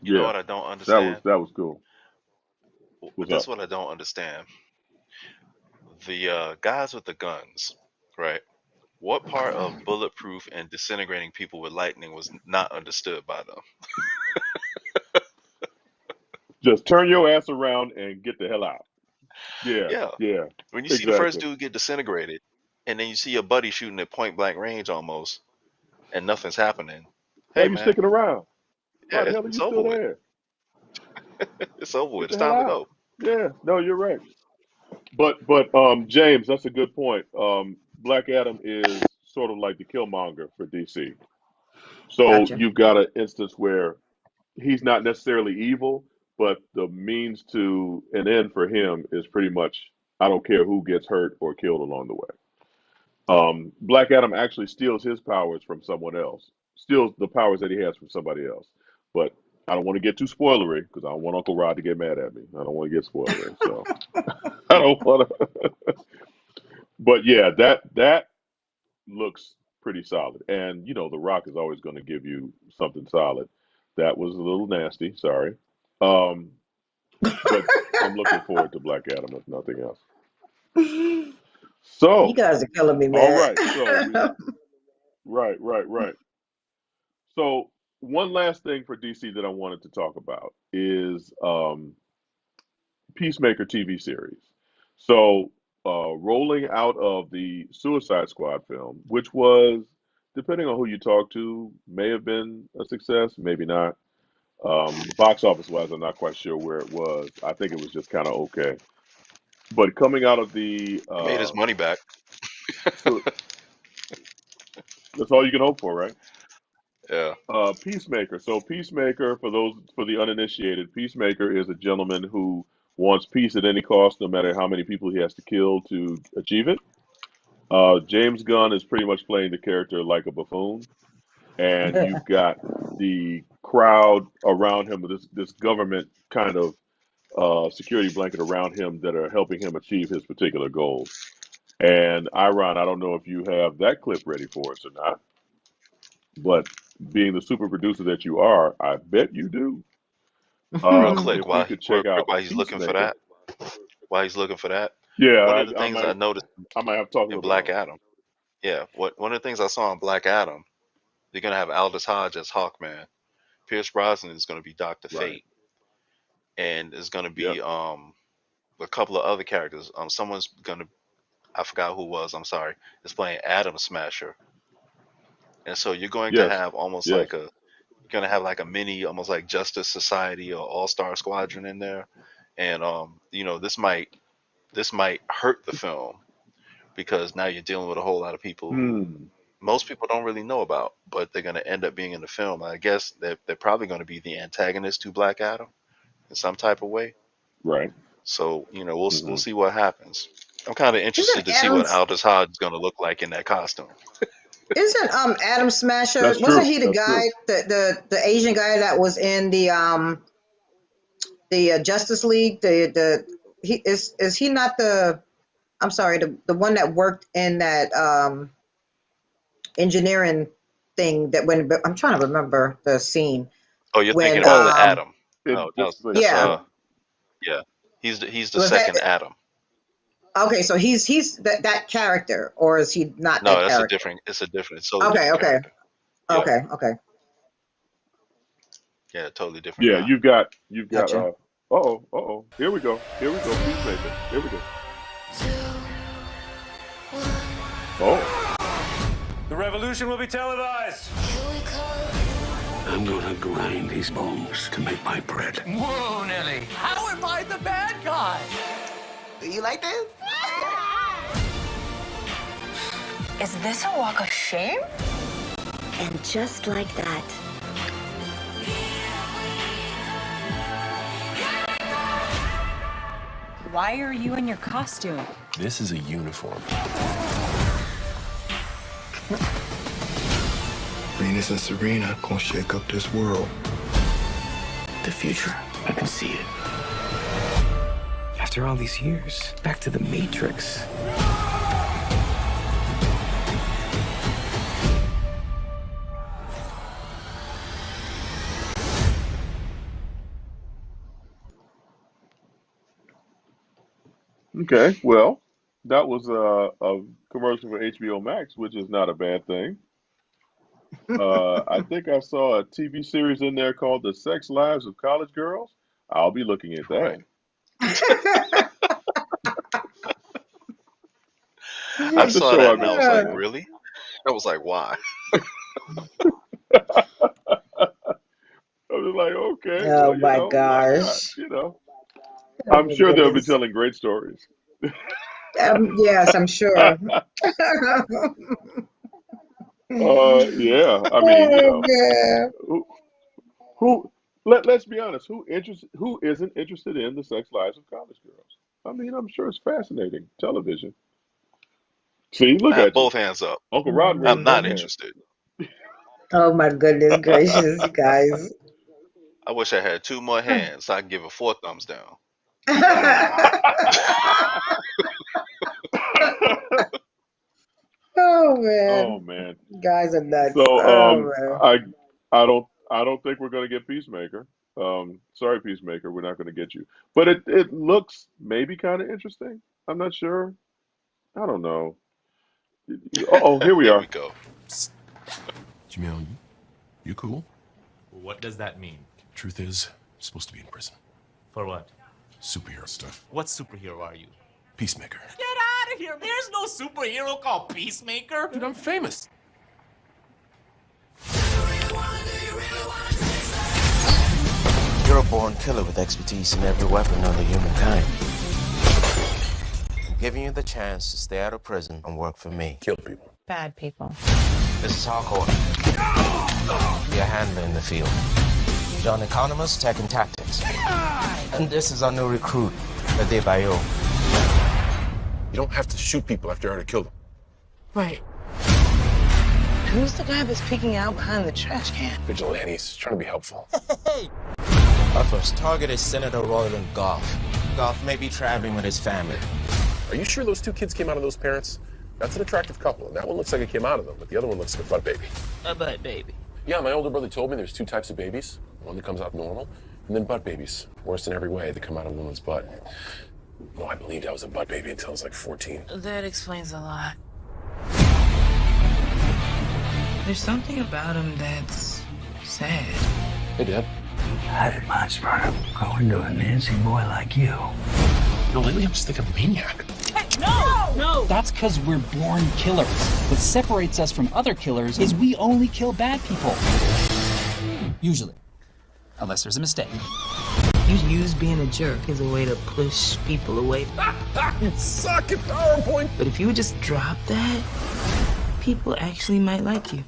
You know Yeah, what I don't understand? that was cool. What's This is up? what I don't understand. The guys with the guns, right? What part of bulletproof and disintegrating people with lightning was not understood by them? Just turn your ass around and get the hell out. Yeah, Yeah. yeah, When you see the first exactly. dude get disintegrated, and then you see your buddy shooting at point blank range almost, and nothing's happening. Why Hey are you man, sticking around? yeah, Why the hell are it's you over still with. there? It's over with. Get It's the hell time to out. go. Yeah, no, you're right. But James, that's a good point. Black Adam is sort of like the Killmonger for DC. So Gotcha. you've got an instance where he's not necessarily evil, but the means to an end for him is pretty much I don't care who gets hurt or killed along the way. Black Adam actually steals his powers from someone else, steals the powers that he has from somebody else. But I don't want to get too spoilery because I don't want Uncle Rod to get mad at me. I don't want to get spoilery, so I don't want to. But yeah, that looks pretty solid. And you know, The Rock is always going to give you something solid. That was a little nasty. Sorry, um, but I'm looking forward to Black Adam if nothing else. You So, guys are killing me, all man. right. So we right. So one last thing for DC that I wanted to talk about is Peacemaker TV series. So rolling out of the Suicide Squad film, which was, depending on who you talk to, may have been a success, maybe not. Box office wise, I'm not quite sure where it was. I think it was just kind of okay. But coming out of the He made his money back. so that's all you can hope for, right? Yeah. Peacemaker. So Peacemaker, for the uninitiated, Peacemaker is a gentleman who wants peace at any cost, no matter how many people he has to kill to achieve it. James Gunn is pretty much playing the character like a buffoon, and you've got the crowd around him, this government kind of security blanket around him that are helping him achieve his particular goals. And Iron, I don't know if you have that clip ready for us or not, but being the super producer that you are, I bet you do. Real quick, If we could check out while he's looking for Peacemaker. that, while he's looking for that, Yeah, one of the I things I might noticed have to talk a in little bit Black longer. Adam, yeah, one of the things I saw in Black Adam, they're gonna have Aldous Hodge as Hawkman. Pierce Brosnan is gonna be Doctor Right. Fate, and there's gonna Yep. be a couple of other characters. Someone's gonna, I forgot who it was. I'm sorry. Is playing Atom Smasher, and so you're going to Yes. have almost Yes. like a you're gonna have like a mini, almost like Justice Society or All Star Squadron in there, and this might hurt the film because now you're dealing with a whole lot of people who Hmm. most people don't really know about, but they're going to end up being in the film. I guess they're probably going to be the antagonist to Black Adam in some type of way. Right. So we'll Hmm. see what happens. I'm kind of Isn't interested to see what Adam's Aldous Hodge is going to look like in that costume. isn't Adam Smasher? That's Wasn't true. he the That's guy, true. the Asian guy that was in the Justice League? The is he not the? I'm sorry, the one that worked in that engineering thing that when I'm trying to remember the scene Oh, you're when thinking about Adam. No, that's yeah. yeah. He's the Was that second Adam. okay? So he's that character, or is he not No, that that's character? it's totally Okay, different okay, character. Yeah, okay. yeah, totally different Yeah, guy. you've got Gotcha. Here we go. Peacemaker. Here we go. Oh. The revolution will be televised. I'm gonna grind these bones to make my bread. Whoa, Nelly. How am I the bad guy? You like this? Is this a walk of shame? And just like that, Why are you in your costume? This is a uniform. Venus and Serena gonna shake up this world. The future, I can see it. After all these years, back to the Matrix. Okay, well, that was a commercial for HBO Max, which is not a bad thing. I think I saw a TV series in there called The Sex Lives of College Girls. I'll be looking at that. I saw that and I was like, really? I was like, why? I was like, okay, Oh well, my why not? gosh. Oh I'm my sure they'll be goodness. telling great stories. Yes, I'm sure. Yeah, I mean, Oh man. let's be honest, who isn't interested in the sex lives of college girls? I mean, I'm sure it's fascinating television. See, look I have at you. both hands up. Uncle Rod I'm raised not both hands. interested. Oh my goodness gracious, you guys. I wish I had two more hands so I can give a 4 thumbs down. Oh man. Oh man. You guys are nuts. So Oh man. I don't think we're gonna get Peacemaker. Sorry, Peacemaker, we're not gonna get you. But it looks maybe kind of interesting. I'm not sure. I don't know. Oh, here we Here are. we go. Jamil, you cool? What does that mean? Truth is, you're supposed to be in prison. For what? Superhero stuff. What superhero are you? Peacemaker. Get out of here! There's no superhero called Peacemaker! Dude, I'm famous. You're a born killer with expertise in every weapon known to humankind. I'm giving you the chance to stay out of prison and work for me. Kill people. Bad people. This is Hardcore. Be a handler in the field. John Economist, Tech and Tactics. And this is our new recruit, Adebayo. You don't have to shoot people after you already killed them. Right. Who's the guy that's peeking out behind the trash can? Vigilantes, trying to be helpful. Our first target is Senator Roland Goff. Goff may be traveling with his family. Are you sure those two kids came out of those parents? That's an attractive couple, and that one looks like it came out of them, but the other one looks like a butt baby. A butt baby. Yeah, my older brother told me there's 2 types of babies. One that comes out normal, and then butt babies. Worse in every way, they come out of a woman's butt. No, I believed I was a butt baby until I was like 14. That explains a lot. There's something about him that's sad. Hey, Dad. I didn't mind sperm growing to a Nancy boy like you. No, lately I'm just thinking of a maniac. No! No! That's because we're born killers. What separates us from other killers is we only kill bad people. Usually. Unless there's a mistake. You use being a jerk as a way to push people away. You suck at PowerPoint! But if you would just drop that, people actually might like you.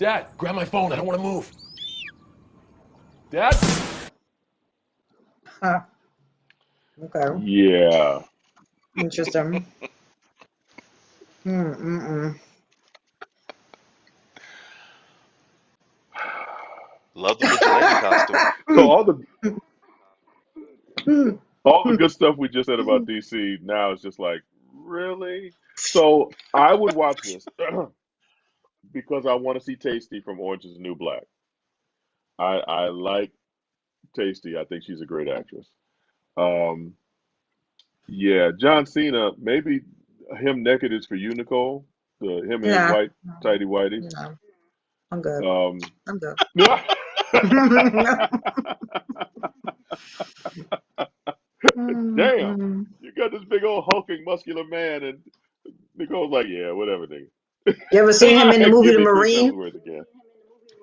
Dad, grab my phone. I don't want to move. Dad? Huh. Okay. Yeah. Interesting. Mm-mm-mm. Love the vigilante costume. So all the good stuff we just said about DC now is just like, really? So I would watch this because I want to see Tasty from Orange is the New Black. I like Tasty. I think she's a great actress. Um, yeah, John Cena, maybe him naked is for you, Nicole. Him in his Nah, white tighty whities. no, I'm good. I'm good. Damn, you got this big old hulking muscular man, and Nicole's like, yeah, whatever, nigga. You ever seen him in the movie Give The me Chris Marine? Hemsworth again.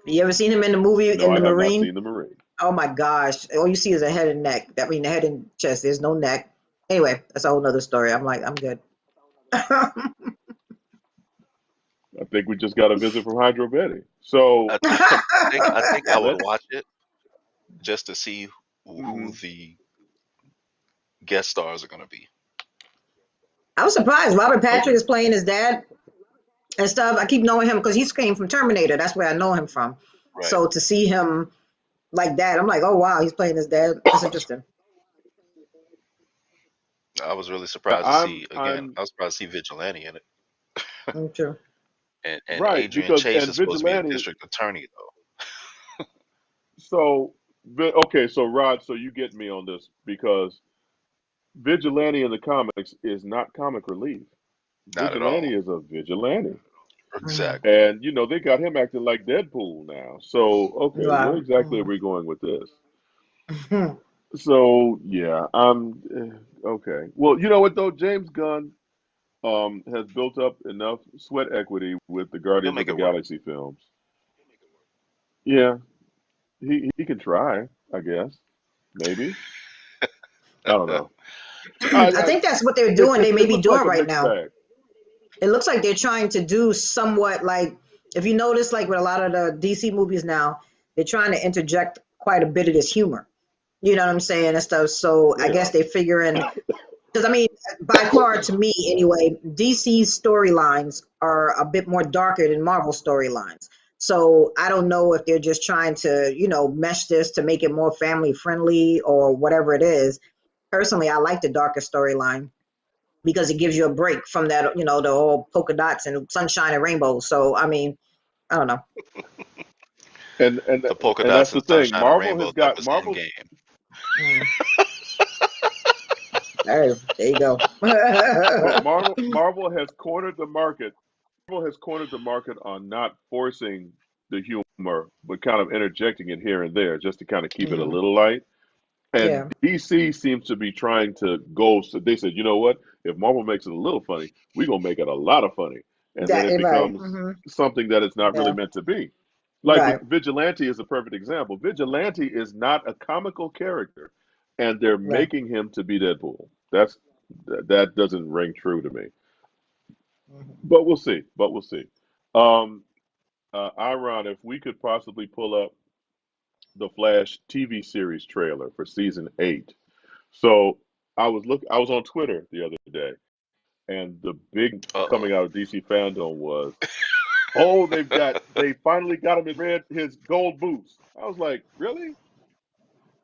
You ever seen him in the movie No, in I The have not Marine? seen The Marine. Oh my gosh. All you see is a head and neck. I mean, the head and chest. There's no neck. Anyway, that's a whole nother story. I'm like, I'm good. I think we just got a visit from Hydro Betty. So I think I would let's. watch it just to see who the guest stars are going to be. I was surprised. Robert Patrick Okay. is playing his dad and stuff. I keep knowing him because he came from Terminator. That's where I know him from. Right. So to see him like that, I'm like, oh wow, he's playing his dad. That's interesting. I was really surprised to see again. I was surprised to see Vigilante in it. True. And Right, Adrian because Chase and is supposed to be a Vigilante. district attorney though. So okay, so Rod, so you get me on this because Vigilante in the comics is not comic relief. Not at all. Vigilante is a vigilante. Exactly. And you know, they got him acting like Deadpool now. So okay, where Wow. exactly are we going with this? So yeah, I'm okay. Well, you know what though, James Gunn has built up enough sweat equity with the He'll Guardians of make the it work. Galaxy films. Yeah, he can try, I guess. Maybe. I don't know. I think that's what they're doing. They may It be looks doing like a right mixed now. bag. It looks like they're trying to do somewhat like, if you notice, like with a lot of the DC movies now, they're trying to interject quite a bit of this humor. You know what I'm saying and stuff. So I They guess are. they're figuring, because I mean, by far to me anyway, DC's storylines are a bit more darker than Marvel storylines. So I don't know if they're just trying to, mesh this to make it more family friendly or whatever it is. Personally, I like the darker storyline because it gives you a break from that, the whole polka dots and sunshine and rainbows. So I mean, I don't know. And The polka and that's dots the and thing. sunshine and Marvel has rainbows, that got was Marvel's. Endgame. Hey, there you go. But Marvel has cornered the market. Marvel has cornered the market on not forcing the humor, but kind of interjecting it here and there, just to kind of keep it a little light. Yeah. And DC seems to be trying to go. So they said, you know what? If Marvel makes it a little funny, we're gonna make it a lot of funny, and then That it right. becomes something that it's not really Yeah. meant to be. Like Right. with Vigilante is a perfect example. Vigilante is not a comical character, and they're Right. making him to be Deadpool. That doesn't ring true to me. But we'll see. But we'll see. Um, Iron, if we could possibly pull up the Flash TV series trailer for season 8. So I was on Twitter the other day, and the big coming out of DC Fandom was, oh, they finally got him his gold boots. I was like, really?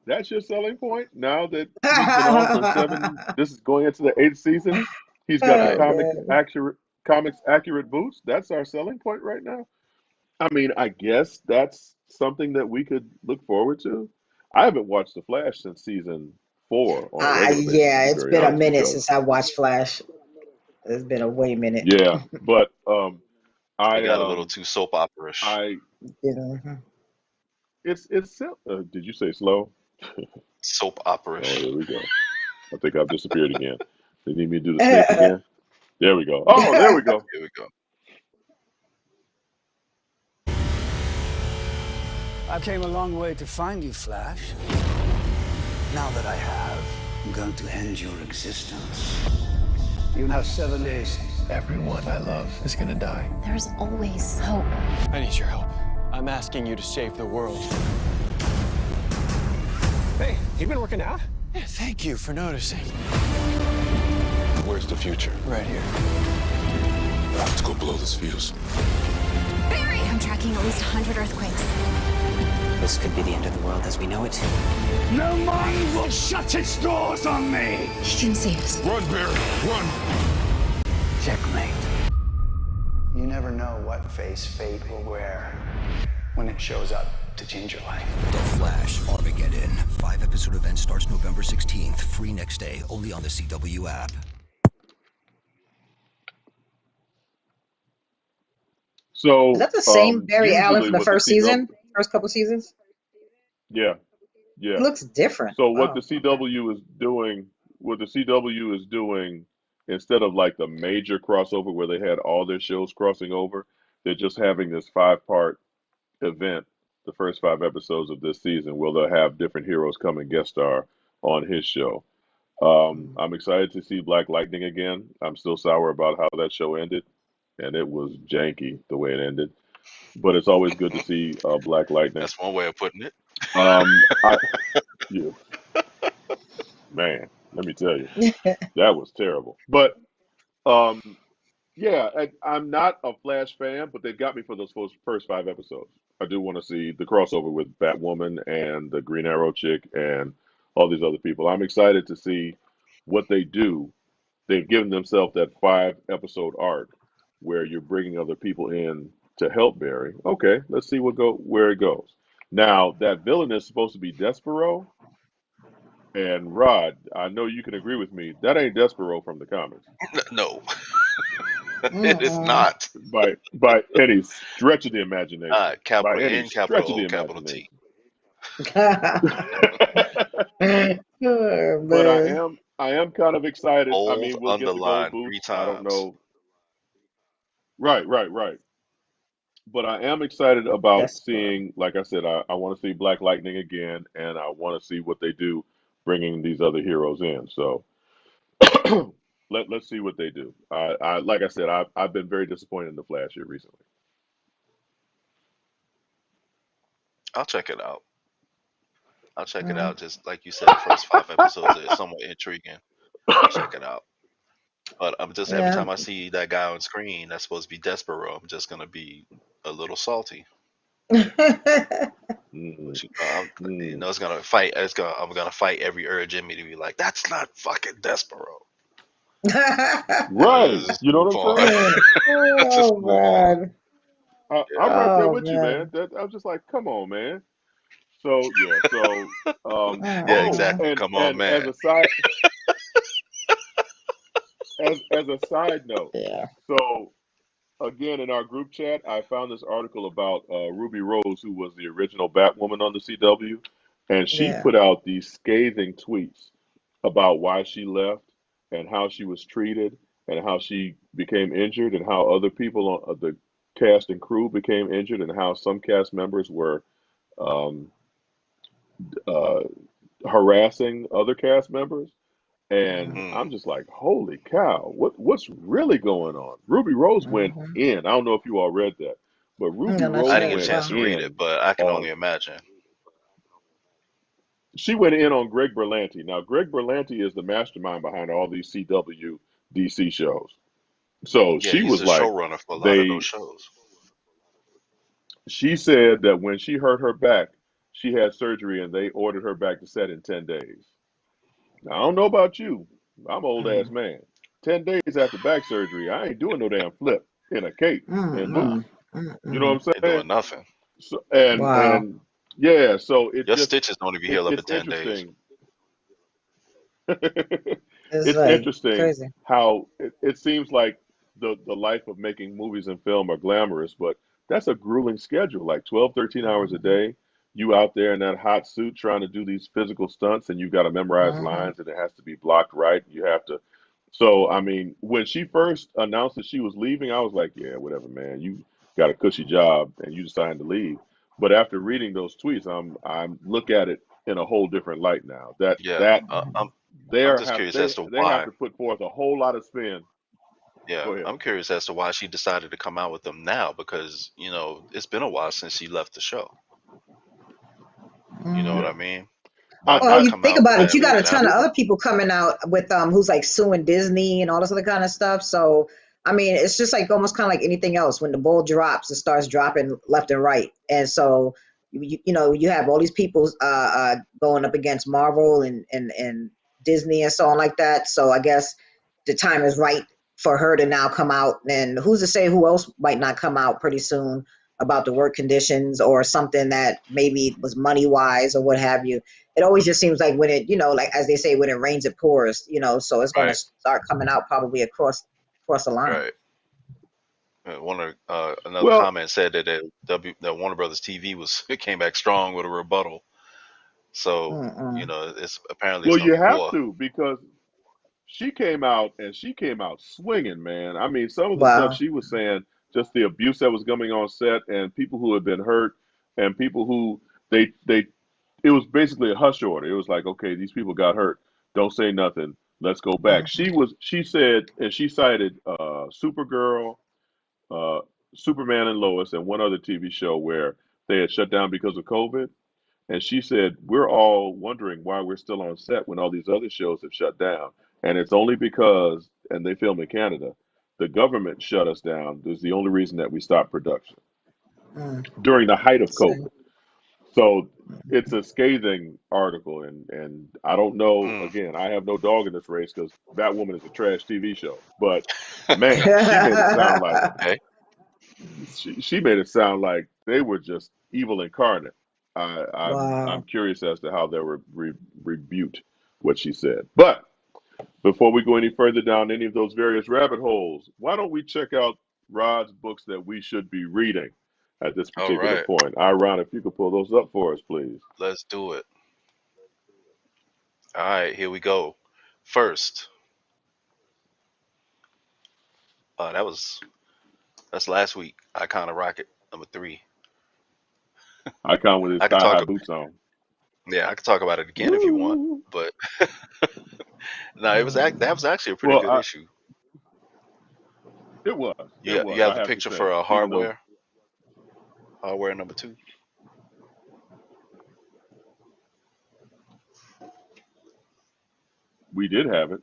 That's your selling point? Now that he's been on for 7, this is going into the 8th season. He's got the Oh, man. comics accurate boots. That's our selling point right now. I mean, I guess that's something that we could look forward to. I haven't watched The Flash since season 4 on a regular basis, to Yeah, be it's very been a honest, minute because since I watched Flash. It's been a way minute. yeah, but It I got a little too soap opera-ish. I Mhm. did you say slow? Soap Oh, opera-ish. here we go. I think I've disappeared again. They need me to do the sneak again. There we go. Oh, there we go. Here we go. I came a long way to find you, Flash. Now that I have, I'm going to end your existence. You have 7 days. Everyone I love is gonna die. There's always hope. I need your help. I'm asking you to save the world. Hey, you been working out? Yeah, thank you for noticing. Where's the future? Right here. Let's go blow this fuse. Barry! I'm tracking at least 100 earthquakes. This could be the end of the world as we know it. No mind will shut its doors on me! He can save us. Run, Barry, run! Checkmate. You never know what face fate will wear when it shows up to change your life. The Flash Armageddon. 5-episode event starts November 16th. Free next day, only on the CW app. So Is that the same Barry Allen usually from the what first the CW, season? First couple seasons? yeah, He yeah. looks different. So what Wow. the CW is doing, instead of like the major crossover where they had all their shows crossing over, they're just having this 5-part event, the first 5 episodes of this season, where they'll have different heroes come and guest star on his show. I'm excited to see Black Lightning again. I'm still sour about how that show ended, and it was janky the way it ended. But it's always good to see Black Lightning. That's one way of putting it. Yeah, man, let me tell you, that was terrible. But um, yeah, I'm not a Flash fan, but they got me for those first 5 episodes. I do want to see the crossover with Batwoman and the Green Arrow chick and all these other people. I'm excited to see what they do. They've given themselves that 5-episode arc where you're bringing other people in to help Barry. Okay, let's see where it goes. Now that villain is supposed to be Despero, and Rod, I know you can agree with me. That ain't Despero from the comics. No, it is not. By any stretch of the imagination. By Capital any N, stretch capital of the O, capital T. Oh, But man. I am kind of excited. I Bold, mean, we'll get the gold underlined boot. 3 I don't times. know. Right. But I am excited about seeing, like I said, I want to see Black Lightning again, and I want to see what they do bringing these other heroes in. So let's see what they do. Like I said, I've been very disappointed in the Flash here recently. I'll check it out. I'll check it out. Just like you said, the first 5 episodes are somewhat intriguing. I'll check it out. But I'm just every Yeah. time I see that guy on screen that's supposed to be Despero, I'm just gonna be a little salty. It's gonna fight. I'm gonna fight every urge in me to be like, that's not fucking Despero. Right. Just You know move what I'm on. saying? Just Oh, move on. man. I'm right there Oh, with you, man. man. I'm just like, come on, man. So yeah, Yeah, exactly. Come on, and as man. a side as a side note, Yeah. so again in our group chat, I found this article about Ruby Rose, who was the original Batwoman on the CW, and she Yeah. put out these scathing tweets about why she left and how she was treated and how she became injured and how other people on the cast and crew became injured and how some cast members were um, uh, harassing other cast members. And I'm just like, holy cow, what's really going on? Ruby Rose went in. I don't know if you all read that, but Ruby I'm not I Rose didn't sure. get a went chance Wow. to read it, in but I can only on imagine. she went in on Greg Berlanti. Now, Greg Berlanti is the mastermind behind all these CW DC shows. So Yeah, she he's was the like, showrunner for a lot of those shows. she said that when she hurt her back, she had surgery and they ordered her back to set in 10 days. Now, I don't know about you. I'm an old ass man. 10 days after back surgery, I ain't doing no damn flip in a cape and boots. You know what I'm Ain't saying? doing nothing. So, Wow. and yeah, so Your stitches don't even heal up in it's 10 days. interesting. It's It's like interesting crazy. how it seems like the life of making movies and film are glamorous, but that's a grueling schedule, like 12, 13 hours a day. You out there in that hot suit trying to do these physical stunts, and you got to memorize lines, and it has to be blocked right. You have to. So, I mean, when she first announced that she was leaving, I was like, yeah, whatever, man. You got a cushy job, and you decided to leave. But after reading those tweets, I'm look at it in a whole different light now. That Yeah, that I'm they I'm are just have curious as to they have why. to put forth a whole lot of spin. Yeah, Go ahead. I'm curious as to why she decided to come out with them now because, it's been a while since she left the show. You know what Yeah. I mean? Why I Well, not you come think out with about it, that you got a right ton of after? other people coming out with who's like suing Disney and all this other kind of stuff. So I mean, it's just like almost kind of like anything else. When the ball drops, it starts dropping left and right. And so you have all these people going up against Marvel and Disney and so on like that. So I guess the time is right for her to now come out. And who's to say who else might not come out pretty soon about the work conditions or something that maybe was money wise or what have you. It always just seems like when it, like as they say, when it rains, it pours, so it's going to Right, start coming out probably across the line. right. One of another well, comment said that that Warner Brothers TV it came back strong with a rebuttal. So Mm-mm. it's apparently well, it's you no have more. to because she came out swinging, man. I mean, some of the stuff Wow. she was saying, just the abuse that was coming on set, and people who had been hurt, and people who they it was basically a hush order. It was like, okay, these people got hurt. Don't say nothing. Let's go back. Mhm. She said, and she cited Supergirl, uh, Superman and Lois, and one other TV show where they had shut down because of COVID. And she said, we're all wondering why we're still on set when all these other shows have shut down. And it's only because, and they film in Canada, the government shut us down. This is the only reason that we stopped production Mm. during the height of So, COVID. So it's a scathing article. And I don't know, Mm. again, I have no dog in this race because Batwoman is a trash TV show. But man, she made it sound like Okay. she made it sound like they were just evil incarnate. I'm wow. curious as to how they were rebuked what she said. But before we go any further down any of those various rabbit holes, why don't we check out Rod's books that we should be reading at this All particular right. point? Ron, if you could pull those up for us, please. Let's do it. All right, here we go. First, that's last week. Icon of Rocket #3. Icon with his I could thigh talk. high boots on. Yeah, I could talk about it again if you want. Woo! But no, that was actually a pretty Well, good issue. it was. It You was. have I the have to picture say, for even though hardware #2. we did have it,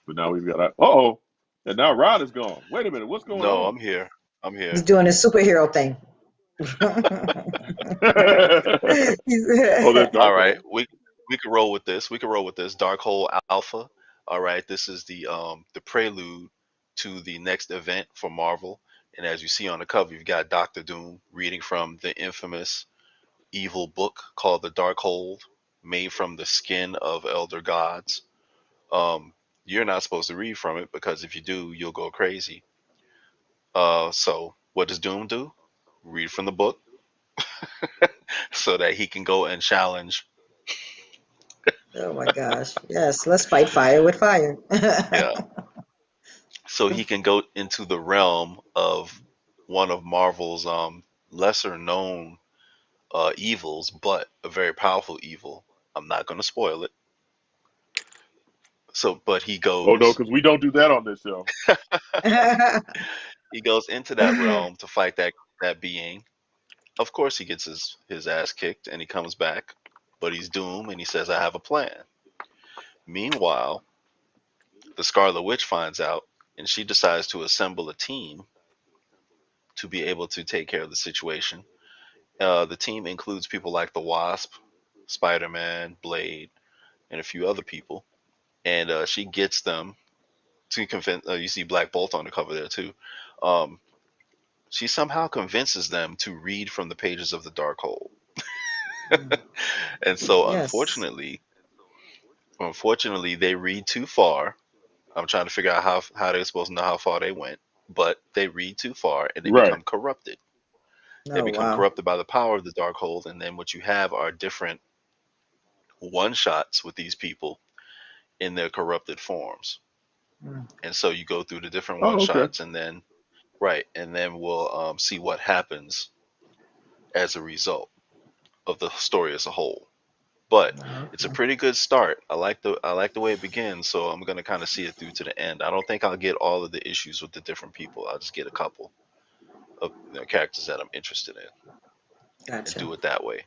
but now we've got. Uh-oh, and now Rod is gone. Wait a minute, what's going No, on? I'm here. I'm He's here. doing his superhero thing. Oh, there's All right, Darko. we could roll with this. We could roll with this. Dark Hole Alpha. All right, this is the prelude to the next event for Marvel. And as you see on the cover, you've got Doctor Doom reading from the infamous evil book called The Dark Hold, made from the skin of elder gods. You're not supposed to read from it because if you do, you'll go crazy. So what does Doom do? Read from the book so that he can go and challenge. Oh my gosh. Yes, let's fight fire with fire. Yeah. So he can go into the realm of one of Marvel's lesser known evils, but a very powerful evil. I'm not going to spoil it. So, but Oh no, because we don't do that on this show. he goes into that realm to fight that being. Of course, he gets his ass kicked and he comes back, but he's Doom and he says, "I have a plan." Meanwhile, the Scarlet Witch finds out and she decides to assemble a team to be able to take care of the situation. The team includes people like the Wasp, Spider-Man, Blade, and a few other people. And she gets them to convince. You see Black Bolt on the cover there too. Um, she somehow convinces them to read from the pages of the Darkhold. And so, Yes. unfortunately, they read too far. I'm trying to figure out how they're supposed to know how far they went, but they read too far and they Right. become corrupted. They Oh become wow. corrupted by the power of the Darkhold, and then what you have are different one shots with these people in their corrupted forms. Mm. And so you go through the different one Oh, okay. shots, and then right, and then we'll see what happens as a result of the story as a whole. but it's a pretty good start. I like the way it begins, so I'm gonna kind of see it through to the end. I don't think I'll get all of the issues with the different people. I'll just get a couple of characters that I'm interested in and Gotcha. do it that way.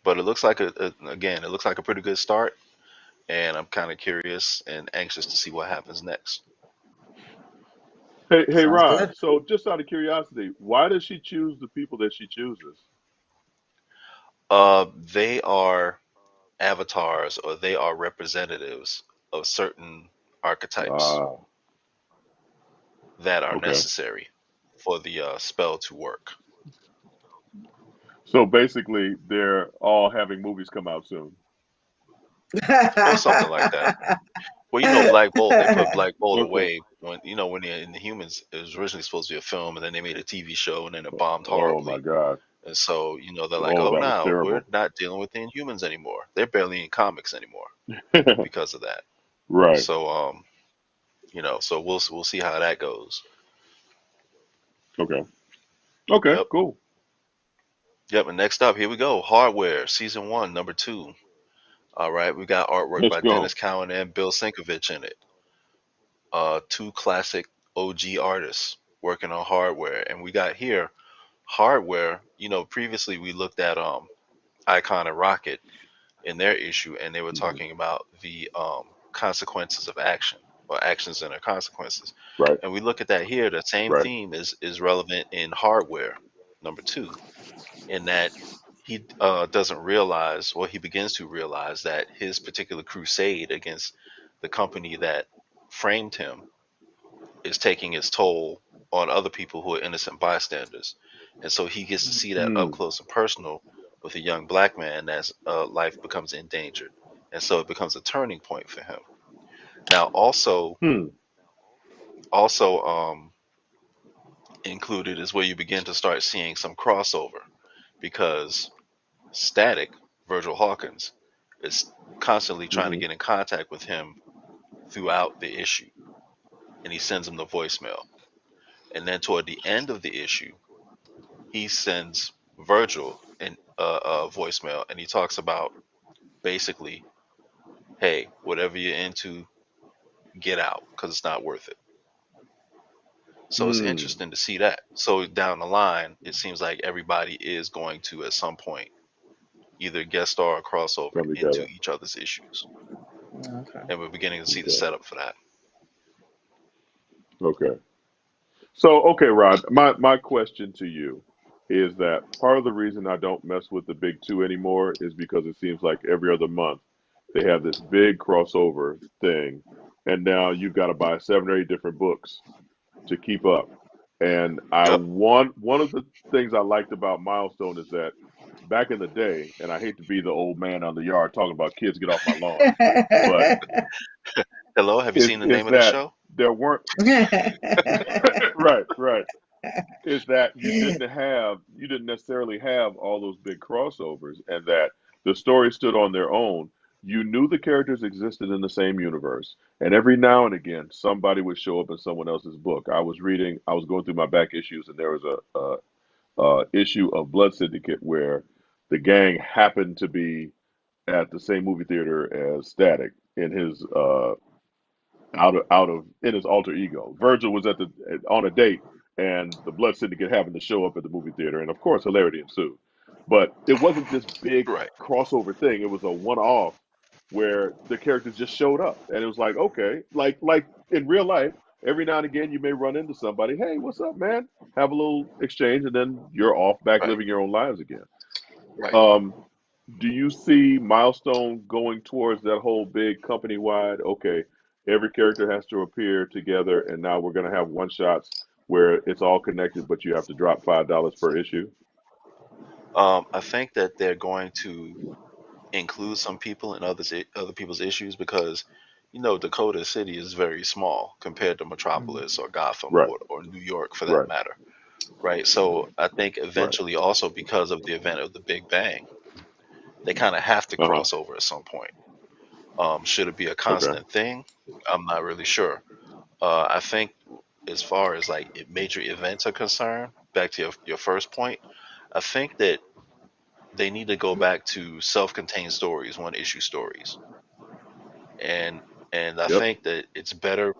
But it looks like again, it looks like a pretty good start, and I'm kind of curious and anxious to see what happens next. Hey, Sounds Rod. good. So, just out of curiosity, why does she choose the people that she chooses? They are avatars or they are representatives of certain archetypes Ah, that are okay. necessary for the spell to work, So basically, they're all having movies come out soon. or something like that. Well, Black Bolt, they put Black Bolt Okay. away when when in the Humans, it was originally supposed to be a film, and then they made a TV show, and then it bombed Oh my horribly. God. And so, they're like, Oh, oh, that was no, we're terrible. not dealing with the Inhumans anymore. They're barely in comics anymore because of that. Right. So, so we'll see how that goes. Okay. Okay. Yep, Cool. yep. And next up, here we go. Hardware, season one, number two. All right, we got artwork Let's by Dennis go. Cowan and Bill Sinkovich in it. Two classic OG artists working on hardware, and we got here hardware. Previously we looked at Icon and Rocket in their issue, and they were Mhm. talking about the consequences of action or actions and their consequences. Right. And we look at that here. The same Right. theme is relevant in hardware number two, in that he doesn't realize, or he begins to realize that his particular crusade against the company that framed him is taking its toll on other people who are innocent bystanders. And so he gets to see that up Hmm. close and personal with a young black man as life becomes endangered. And so it becomes a turning point for him. Now, Hmm. also included is where you begin to start seeing some crossover, because Static, Virgil Hawkins, is constantly trying to Hmm. get in contact with him throughout the issue, and he sends him the voicemail. And then toward the end of the issue, he sends Virgil a voicemail, and he talks about basically, hey, whatever you're into, get out because it's not worth it. So it's Hmm. interesting to see that. So down the line, it seems like everybody is going to at some point either guest star or crossover Come into together. each other's issues, Okay. and we're beginning to see the Okay. setup for that. Okay. So, okay, Rod, my question to you is that part of the reason I don't mess with the big two anymore is because it seems like every other month they have this big crossover thing, and now you've got to buy 7 or 8 different books to keep up. And I Yep. want one of the things I liked about Milestone is that back in the day, and I hate to be the old man on the yard talking about kids get off my lawn, but Hello, have you seen the is name of the that show? there weren't right, right. Is that you didn't necessarily have all those big crossovers, and that the story stood on their own. You knew the characters existed in the same universe, and every now and again somebody would show up in someone else's book. I was going through my back issues, and there was a issue of Blood Syndicate where the gang happened to be at the same movie theater as Static in his out of in his alter ego. Virgil was on a date, and the Blood Syndicate happened to show up at the movie theater, and of course, hilarity ensued. But it wasn't this big Right. crossover thing. It was a one-off where the characters just showed up, and it was like, okay, like in real life, every now and again you may run into somebody. Hey, what's up, man? Have a little exchange, and then you're off back Right. living your own lives again. Right. Um, do you see Milestone going towards that whole big company wide? Okay, every character has to appear together, and now we're going to have one shots where it's all connected, but you have to drop $5 per issue. I think that they're going to include some people in other people's issues, because Dakota City is very small compared to Metropolis or Gotham Right, or New York for that right, matter, right? So I think right. eventually, also because of the event of the Big Bang, they kind of have to Uh huh. cross over at some point. Should it be a Okay. constant thing? I'm not really sure. I think as far as major events are concerned, back to your first point, I think that they need to go back to self-contained stories, one-issue stories, and I Yep. think that it's better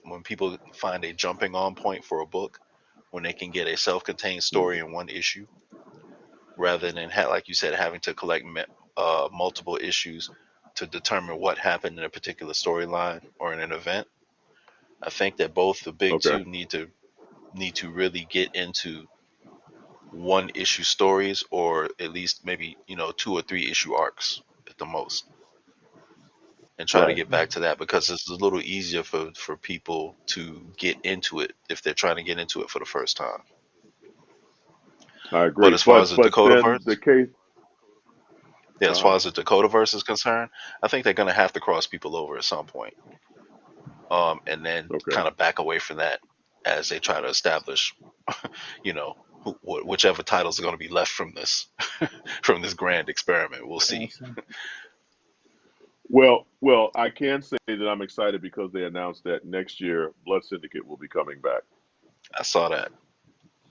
when people find a jumping on point for a book when they can get a self-contained story in one issue rather than like you said, having to collect multiple issues to determine what happened in a particular storyline or in an event. I think that both the big Okay. two need to really get into one issue stories, or at least maybe 2 or 3 issue arcs at the most, and try to Right. get back to that, because it's a little easier for people to get into it if they're trying to get into it for the first time. I But agree. as far as the But then the Dakotaverse, case. yeah, as far as the Dakotaverse is concerned, I think they're going to have to cross people over at some point, and then Okay. kind of back away from that as they try to establish, whichever titles are going to be left from this from this grand experiment. We'll see. Well, I can say that I'm excited because they announced that next year Blood Syndicate will be coming back. I saw that.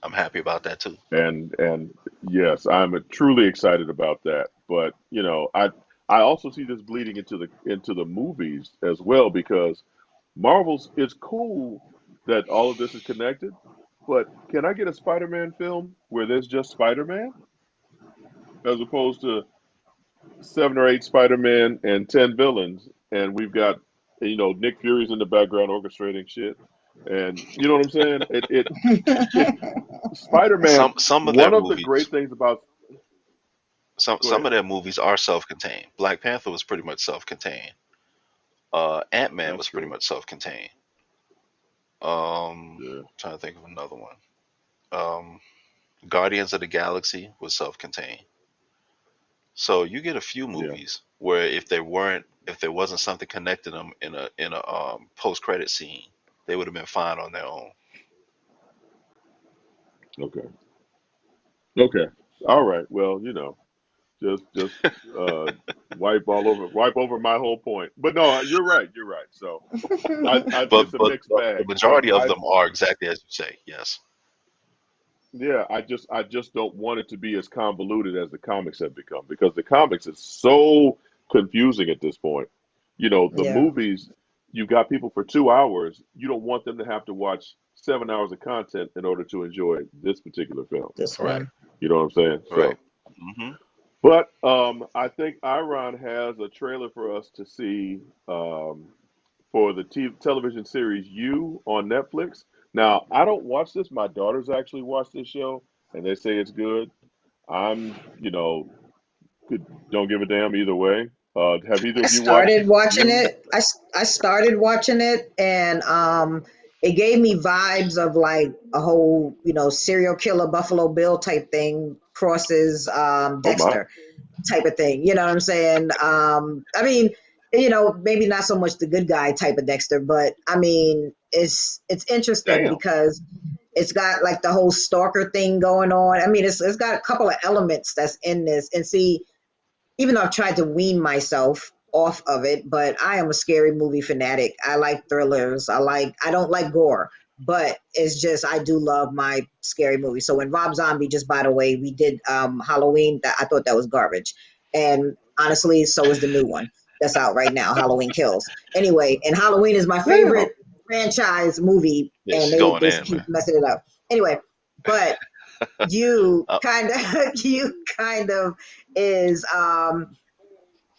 I'm happy about that too. And yes, I'm truly excited about that. But I also see this bleeding into the movies as well, because Marvel's, it's cool that all of this is connected, but can I get a Spider-Man film where there's just Spider-Man as opposed to 7 or 8 Spider-Man and 10 villains, and we've got Nick Fury's in the background orchestrating shit, and you know what I'm saying? Spider-Man. Some of their One of the movies, great things about Go some ahead. of their movies are self-contained. Black Panther was pretty much self-contained. Ant-Man That's was pretty true. much self-contained. Yeah. Trying to think of another one. Guardians of the Galaxy was self-contained. So you get a few Yeah. movies where if there wasn't something connecting them in a post-credit scene, they would have been fine on their own. Okay. Okay. All right. Well, just uh, wipe over my whole point. But no, you're right. You're right. So But it's a but mixed but the bag. But majority of them are exactly as you say. Yes. yeah, I just don't want it to be as convoluted as the comics have become, because the comics is so confusing at this point. The Yeah, movies, you got people for 2 hours. You don't want them to have to watch 7 hours of content in order to enjoy this particular film. this Right. one. You know what I'm saying? Right. So, but I think Iron has a trailer for us to see for the television series You on Netflix. Now, I don't watch this. My daughters actually watch this show, and they say it's good. I'm, don't give a damn either way. Have either I of you watched started watching You? it. I started watching it, and it gave me vibes of like a whole serial killer Buffalo Bill type thing crosses Oh my. Dexter type of thing. You know what I'm saying? I mean, maybe not so much the good guy type of Dexter, but I mean, it's interesting Damn. because it's got like the whole stalker thing going on. I mean, it's got a couple of elements that's in this, and see, even though I've tried to wean myself off of it, but I am a scary movie fanatic. I like thrillers. I don't like gore, but it's just I do love my scary movies. So when Rob Zombie, just by the way, we did Halloween, that I thought that was garbage. And honestly, so is the new one that's out right now, Halloween Kills. Anyway, and Halloween is my Damn. favorite franchise movie, Yeah, and she's they going just in, keep man. messing it up. Anyway, but you Uh, kind of is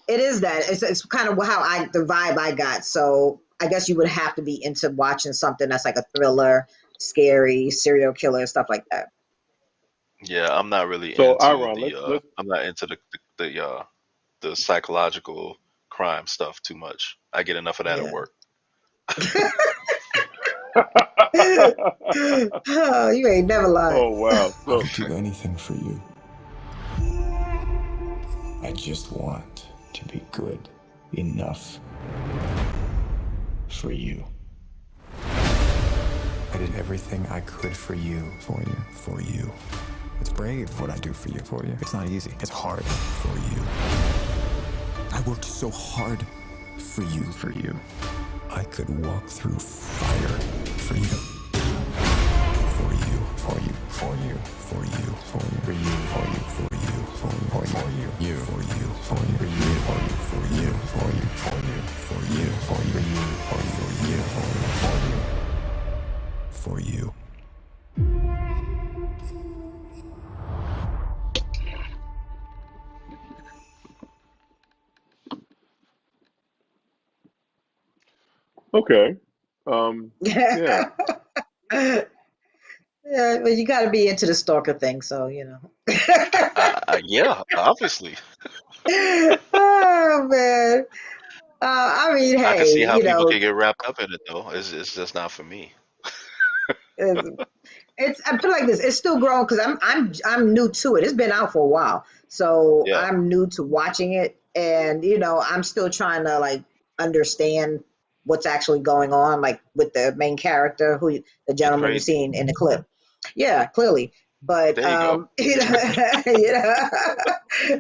it is that it's kind of the vibe I got. So I guess you would have to be into watching something that's like a thriller, scary, serial killer, stuff like that. yeah, I'm not really So, into Iron, let's I'm not into the psychological crime stuff too much. I get enough of that at Yeah. work. Oh, you ain't never lied. Oh wow. So I'll do anything for you. I just want to be good enough for you. I did everything I could for you. For you. For you. It's brave what I do for you. For you. It's not easy. It's hard. For you. I worked so hard for you. For you. I could walk through fire for you. For you. For you. for you, for you, for you, for you, for you, for you, for you, you, for you, for you, for you, for you, for you, for you, for you, for you, for you, for you, for you. Okay. Yeah. Yeah, but you got to be into the stalker thing, so you know. Yeah, obviously. Oh man. I mean, I can hey, see how you people know, can get wrapped up in it though. It's just not for me. it's, it's I feel like this. It's still growing because I'm new to it. It's been out for a while, so Yeah, I'm new to watching it, and you know, I'm still trying to like understand what's actually going on, like with the main character, the it's gentleman you crazy. seen in the clip. Yeah, clearly, but There you go. you know, you know,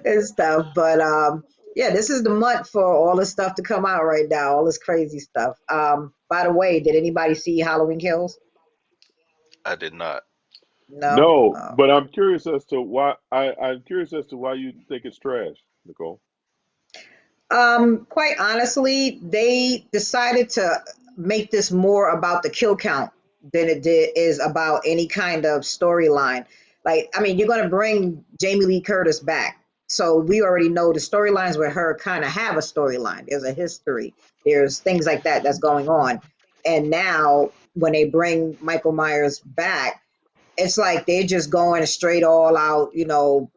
and stuff. But yeah, this is the month for all this stuff to come out right now, all this crazy stuff. By the way, did anybody see Halloween Kills? I did not. No. No, but I'm curious as to why. I'm curious as to why you think it's trash, Nicole. Quite honestly, they decided to make this more about the kill count than it did is about any kind of storyline. Like, I mean, you're gonna bring Jamie Lee Curtis back. So we already know the storylines with her kind of have a storyline. There's a history. There's things like that that's going on. And now when they bring Michael Myers back, it's like they're just going straight all out, you know,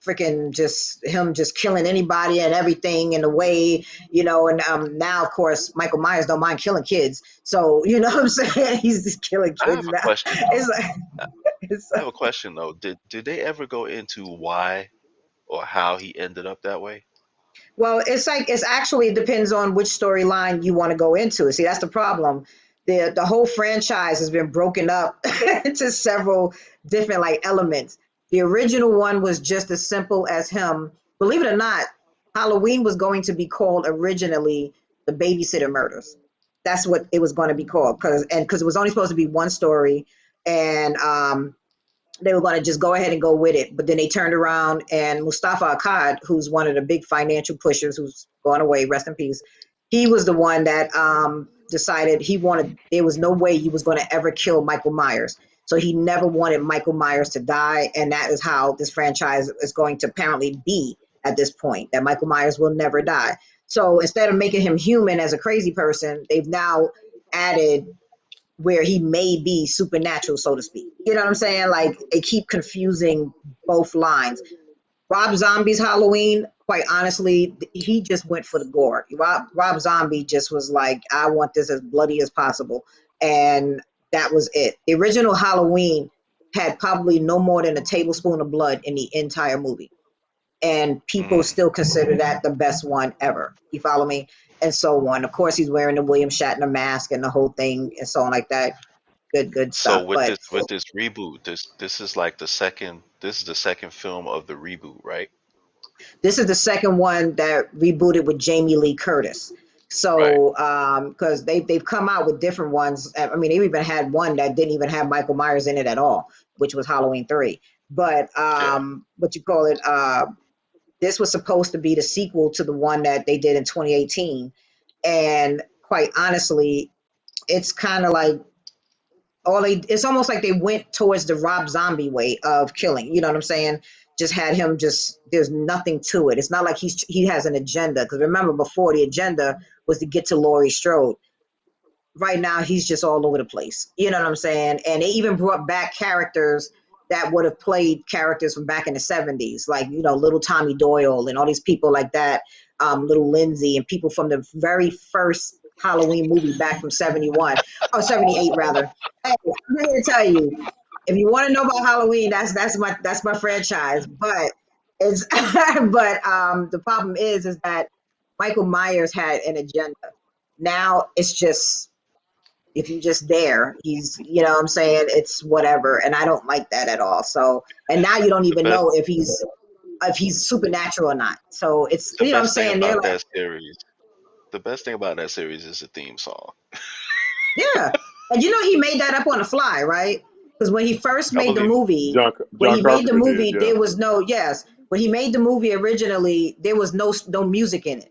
freaking just him just killing anybody and everything in a way, you know, and now of course Michael Myers don't mind killing kids. So, you know what I'm saying? He's just killing I have kids a now. question though. It's like I it's I have a question though. Did they ever go into why or how he ended up that way? Well, it's like it's actually it depends on which storyline you want to go into. See, that's the problem. The whole franchise has been broken up into several different like elements. The original one was just as simple as him. Believe it or not, Halloween was going to be called originally the Babysitter Murders. That's what it was going to be called because it was only supposed to be one story, and they were going to just go ahead and go with it. But then they turned around and Mustafa Akkad, who's one of the big financial pushers, who's gone away, rest in peace, he was the one that decided there was no way he was going to ever kill Michael Myers. So he never wanted Michael Myers to die. And that is how this franchise is going to apparently be at this point, that Michael Myers will never die. So instead of making him human as a crazy person, they've now added where he may be supernatural, so to speak. You know what I'm saying? Like they keep confusing both lines. Rob Zombie's Halloween, quite honestly, he just went for the gore. Rob Zombie just was like, I want this as bloody as possible. And that was it. The original Halloween had probably no more than a tablespoon of blood in the entire movie. And people Mm. still consider that the best one ever. You follow me? And so on. Of course, he's wearing the William Shatner mask and the whole thing and so on like that. Good So stuff. with But this reboot, this is like the second film of the reboot, right? this is the second one that rebooted with Jamie Lee Curtis. Right. So, because they've come out with different ones. I mean, they even had one that didn't even have Michael Myers in it at all, which was Halloween 3. But Yeah. what you call it? This was supposed to be the sequel to the one that they did in 2018. And quite honestly, it's kind of like it's almost like they went towards the Rob Zombie way of killing. You know what I'm saying? Just had him there's nothing to it. It's not like he has an agenda. Because remember, before the agenda was to get to Laurie Strode. Right now, he's just all over the place. You know what I'm saying? And they even brought back characters that would have played characters from back in the 70s, like, you know, little Tommy Doyle and all these people like that, little Lindsay and people from the very first Halloween movie back from 71, or 78 rather. Hey, I'm here to tell you, if you want to know about Halloween, that's my franchise. But it's but the problem is that Michael Myers had an agenda. Now it's just if you just there, he's, you know what I'm saying, it's whatever, and I don't like that at all. So, and now you don't The even best know if he's supernatural or not. So it's, the you know what I'm best thing saying, they're about like, that series, the best thing about that series is the theme song. yeah. And you know he made that up on the fly, right? Because when he first I made the believe it. movie, when John he made the Carpenter did, movie, yeah. there was no yes. When he made the movie originally, there was no music in it.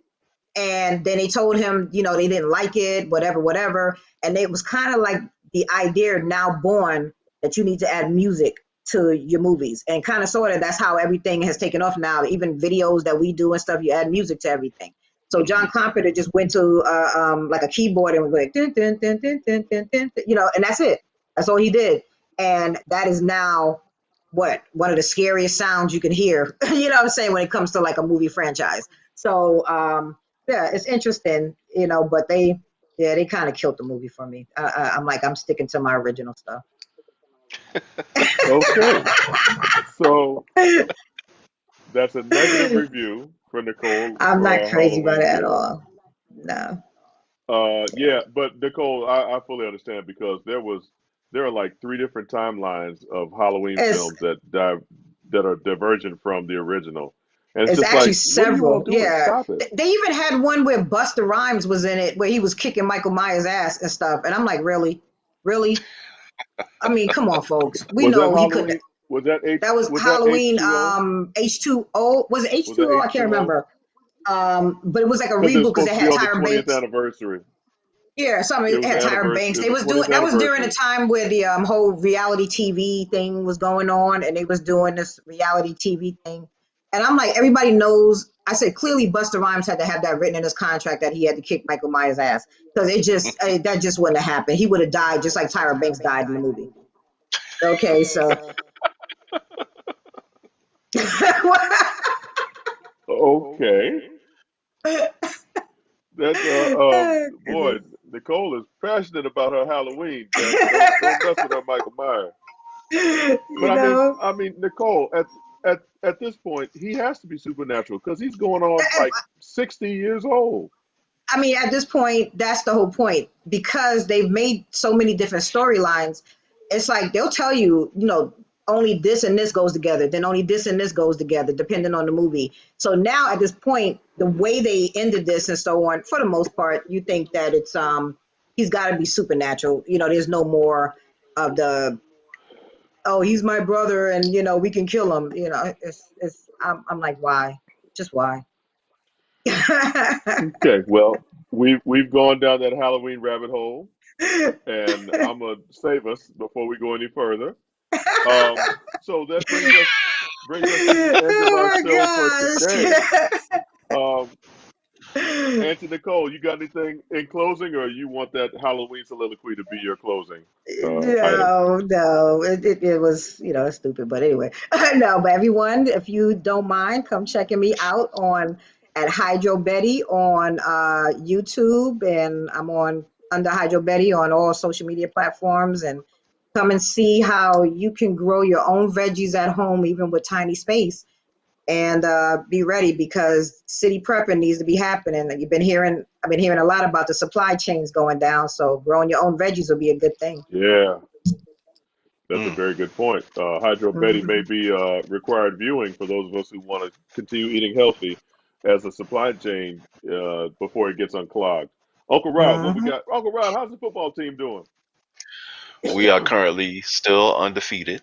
And then they told him, they didn't like it, whatever. And it was kind of like the idea now born that you need to add music to your movies. And kind of sort of that's how everything has taken off now. Even videos that we do and stuff, you add music to everything. So John Carpenter just went to like a keyboard and was like, dun, dun, dun, dun, dun, dun, dun, and that's it. That's all he did. And that is now one of the scariest sounds you can hear, you know what I'm saying, when it comes to like a movie franchise. So, yeah, it's interesting, but they kind of killed the movie for me. I'm sticking to my original stuff. Okay. So that's a negative review for Nicole I'm for not our crazy about Halloween it at Kills. all. No. Yeah, but Nicole, I fully understand because there are like three different timelines of Halloween It's films that are divergent from the original, and it's it's just actually like, what are you all several. doing? Yeah. Stop it! They even had one where Busta Rhymes was in it, where he was kicking Michael Myers' ass and stuff. And I'm like, really? Really? I mean, come on, folks. We Was that know he couldn't. Halloween? Was that That was Halloween. H2O? H2O. Was it Was that H2O? I can't H2O? remember. But it was like a Because it was reboot because supposed it to be had on the Tyra 20th Banks. anniversary. Yeah, It something it was had the Tyra anniversary. Banks. It They was was the 20th doing that was during the anniversary. time where the whole reality TV thing was going on, and they was doing this reality TV thing. And I'm like, everybody knows. I said clearly, Busta Rhymes had to have that written in his contract that he had to kick Michael Myers' ass because that just wouldn't have happened. He would have died just like Tyra Banks died in the movie. Okay, so Okay. That's boy, Nicole is passionate about her Halloween. Damn it, don't mess with her Michael Myers. But you know. I mean, Nicole, at this point, he has to be supernatural because he's going on like 60 years old. I mean, at this point, that's the whole point because they've made so many different storylines. It's like they'll tell you, only this and this goes together, then only this and this goes together, depending on the movie. So now at this point, the way they ended this and so on, for the most part, you think that it's he's got to be supernatural. There's no more of the he's my brother and we can kill him. I'm like, why? Just why? Okay, well, we've gone down that Halloween rabbit hole, and I'm gonna save us before we go any further. So that brings us to the end of our show for Oh today. gosh. Um, Auntie Nicole, you got anything in closing, or you want that Halloween soliloquy to be your closing item? No. It was, stupid. But anyway, no. But everyone, if you don't mind, come checking me out at Hydro Betty on YouTube, and I'm on under Hydro Betty on all social media platforms, and come and see how you can grow your own veggies at home, even with tiny space. And be ready because city prepping needs to be happening. I've been hearing a lot about the supply chains going down. So growing your own veggies will be a good thing. Yeah, that's a very good point. Hydro Betty may Mhm. be required viewing for those of us who want to continue eating healthy as a supply chain before it gets unclogged. Uncle Rod, what we Mhm. got? Uncle Rod, how's the football team doing? We are currently still undefeated,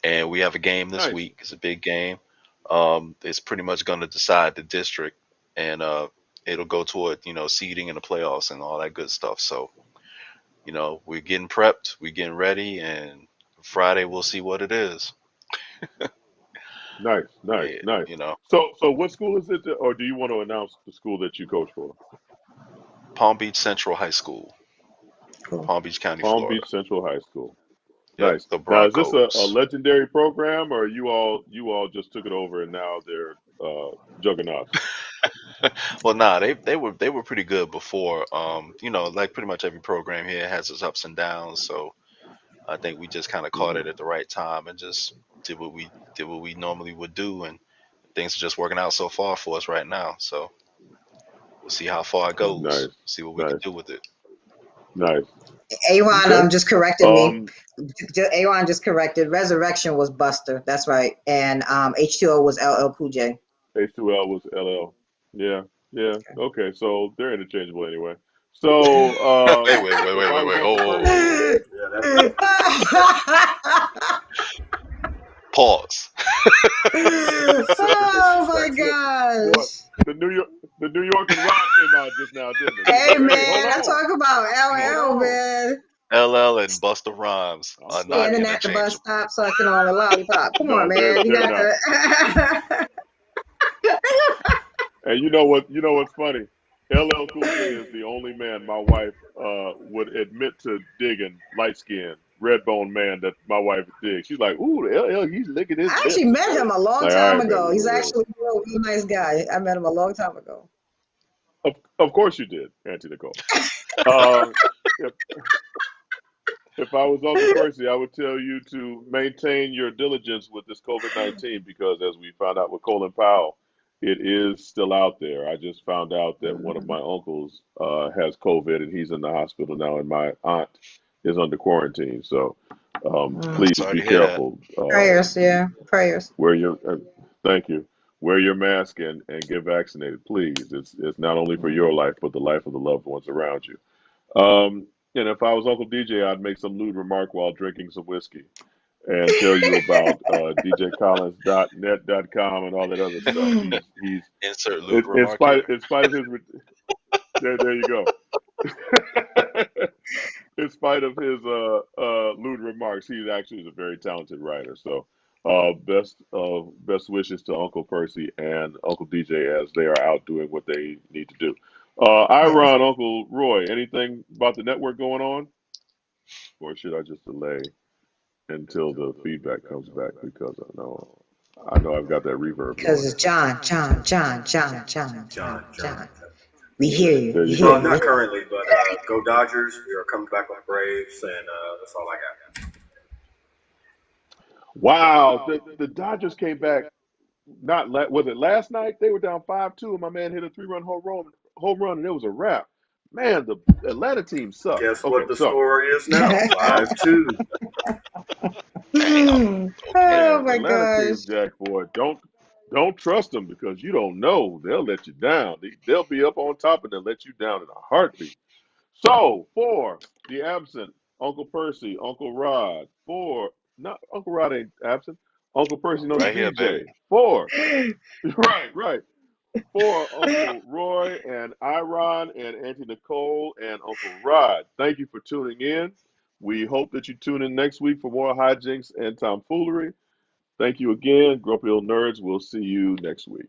and we have a game this Nice, week. It's a big game. It's pretty much going to decide the district, and it'll go toward seeding in the playoffs and all that good stuff. So we're getting prepped, we're getting ready, and Friday we'll see what it is. nice, nice, Yeah, nice. So what school is it, or do you want to announce the school that you coach for? Palm Beach Central High School, Cool. Palm Beach County, Palm Florida. Beach Central High School. Yep, Nice. the Now, is this a Broncos. legendary program, or you all just took it over and now they're juggernauts? Well, nah, they were pretty good before. Like pretty much every program here has its ups and downs. So I think we just kind of caught Hmm. it at the right time and just did what we normally would do, and things are just working out so far for us right now. So we'll see how far it goes. Nice, See what we can nice, do with it. nice. Awan Okay. just corrected me. Um, Awan just corrected. Resurrection was Buster. That's right. And H2O was LL Cool J. H2L was LL. Yeah, yeah. Okay, so they're interchangeable anyway. So Wait, wait, wait, if wait, I wait, was wait. Uncle Oh, Percy, pause. Oh my boy, gosh. the New York and Rod came out just now, didn't it? He's Hey like, hey, hold man, I on, talk about hold LL, on. man. LL and Busta Rhymes I'm are not saying. Standing at the bus interchangeable. stop sucking on a lollipop. Come on, No, man. You they're got not. to And you know what? You know what's funny? LL Cool J is the only man my wife would admit to digging light skinned red bone man that my wife digs. She's like, "Ooh, LL, he's licking his I actually lips." met him a long Like, all time right, baby, ago. He's relax. actually a real nice guy. I met him a long time ago. Of course you did, Auntie Nicole. Uh, if if I was Uncle Percy, I would tell you to maintain your diligence with this COVID-19 because, as we found out with Colin Powell, it is still out there. I just found out that one of my uncles has COVID and he's in the hospital now, and my aunt is under quarantine. So please Sorry be to hear that. careful. Prayers, yeah. Prayers. Wear your thank you. Wear your mask and get vaccinated, please. It's not only for your life, but the life of the loved ones around you. And if I was Uncle DJ, I'd make some lewd remark while drinking some whiskey and tell you about djcollins.net.com and all that other stuff. He's Insert lewd remark spite here. of his there you go. In spite of his lewd remarks, he actually is a very talented writer. So best wishes to Uncle Percy and Uncle DJ as they are out doing what they need to do. Yes. Iron, Uncle Roy, anything about the network going on? Or should I just delay until the feedback comes back because I know I've got that reverb Because going. it's John. We hear you. There We you hear go. you. Not currently, but go Dodgers. We are coming back on the Braves, and that's all I got. Wow, the Dodgers came back. Was it last night? They were down 5-2, and my man hit a 3-run home run, and it was a wrap. Man, the Atlanta team sucks. Guess Okay, what the so score is now? 5-2. Damn. Okay. Oh man, my Atlanta gosh. team, Jack boy, don't trust them because you don't know they'll let you down. They'll be up on top and they'll let you down in a heartbeat. So for the absent Uncle Percy, Uncle Rod, for not Uncle Rod ain't absent. Uncle Percy and Uncle Right here, baby. DJ. For right. For Uncle Roy and Iron and Auntie Nicole and Uncle Rod. Thank you for tuning in. We hope that you tune in next week for more hijinks and tomfoolery. Thank you again, Grumpy Old Nerds. We'll see you next week.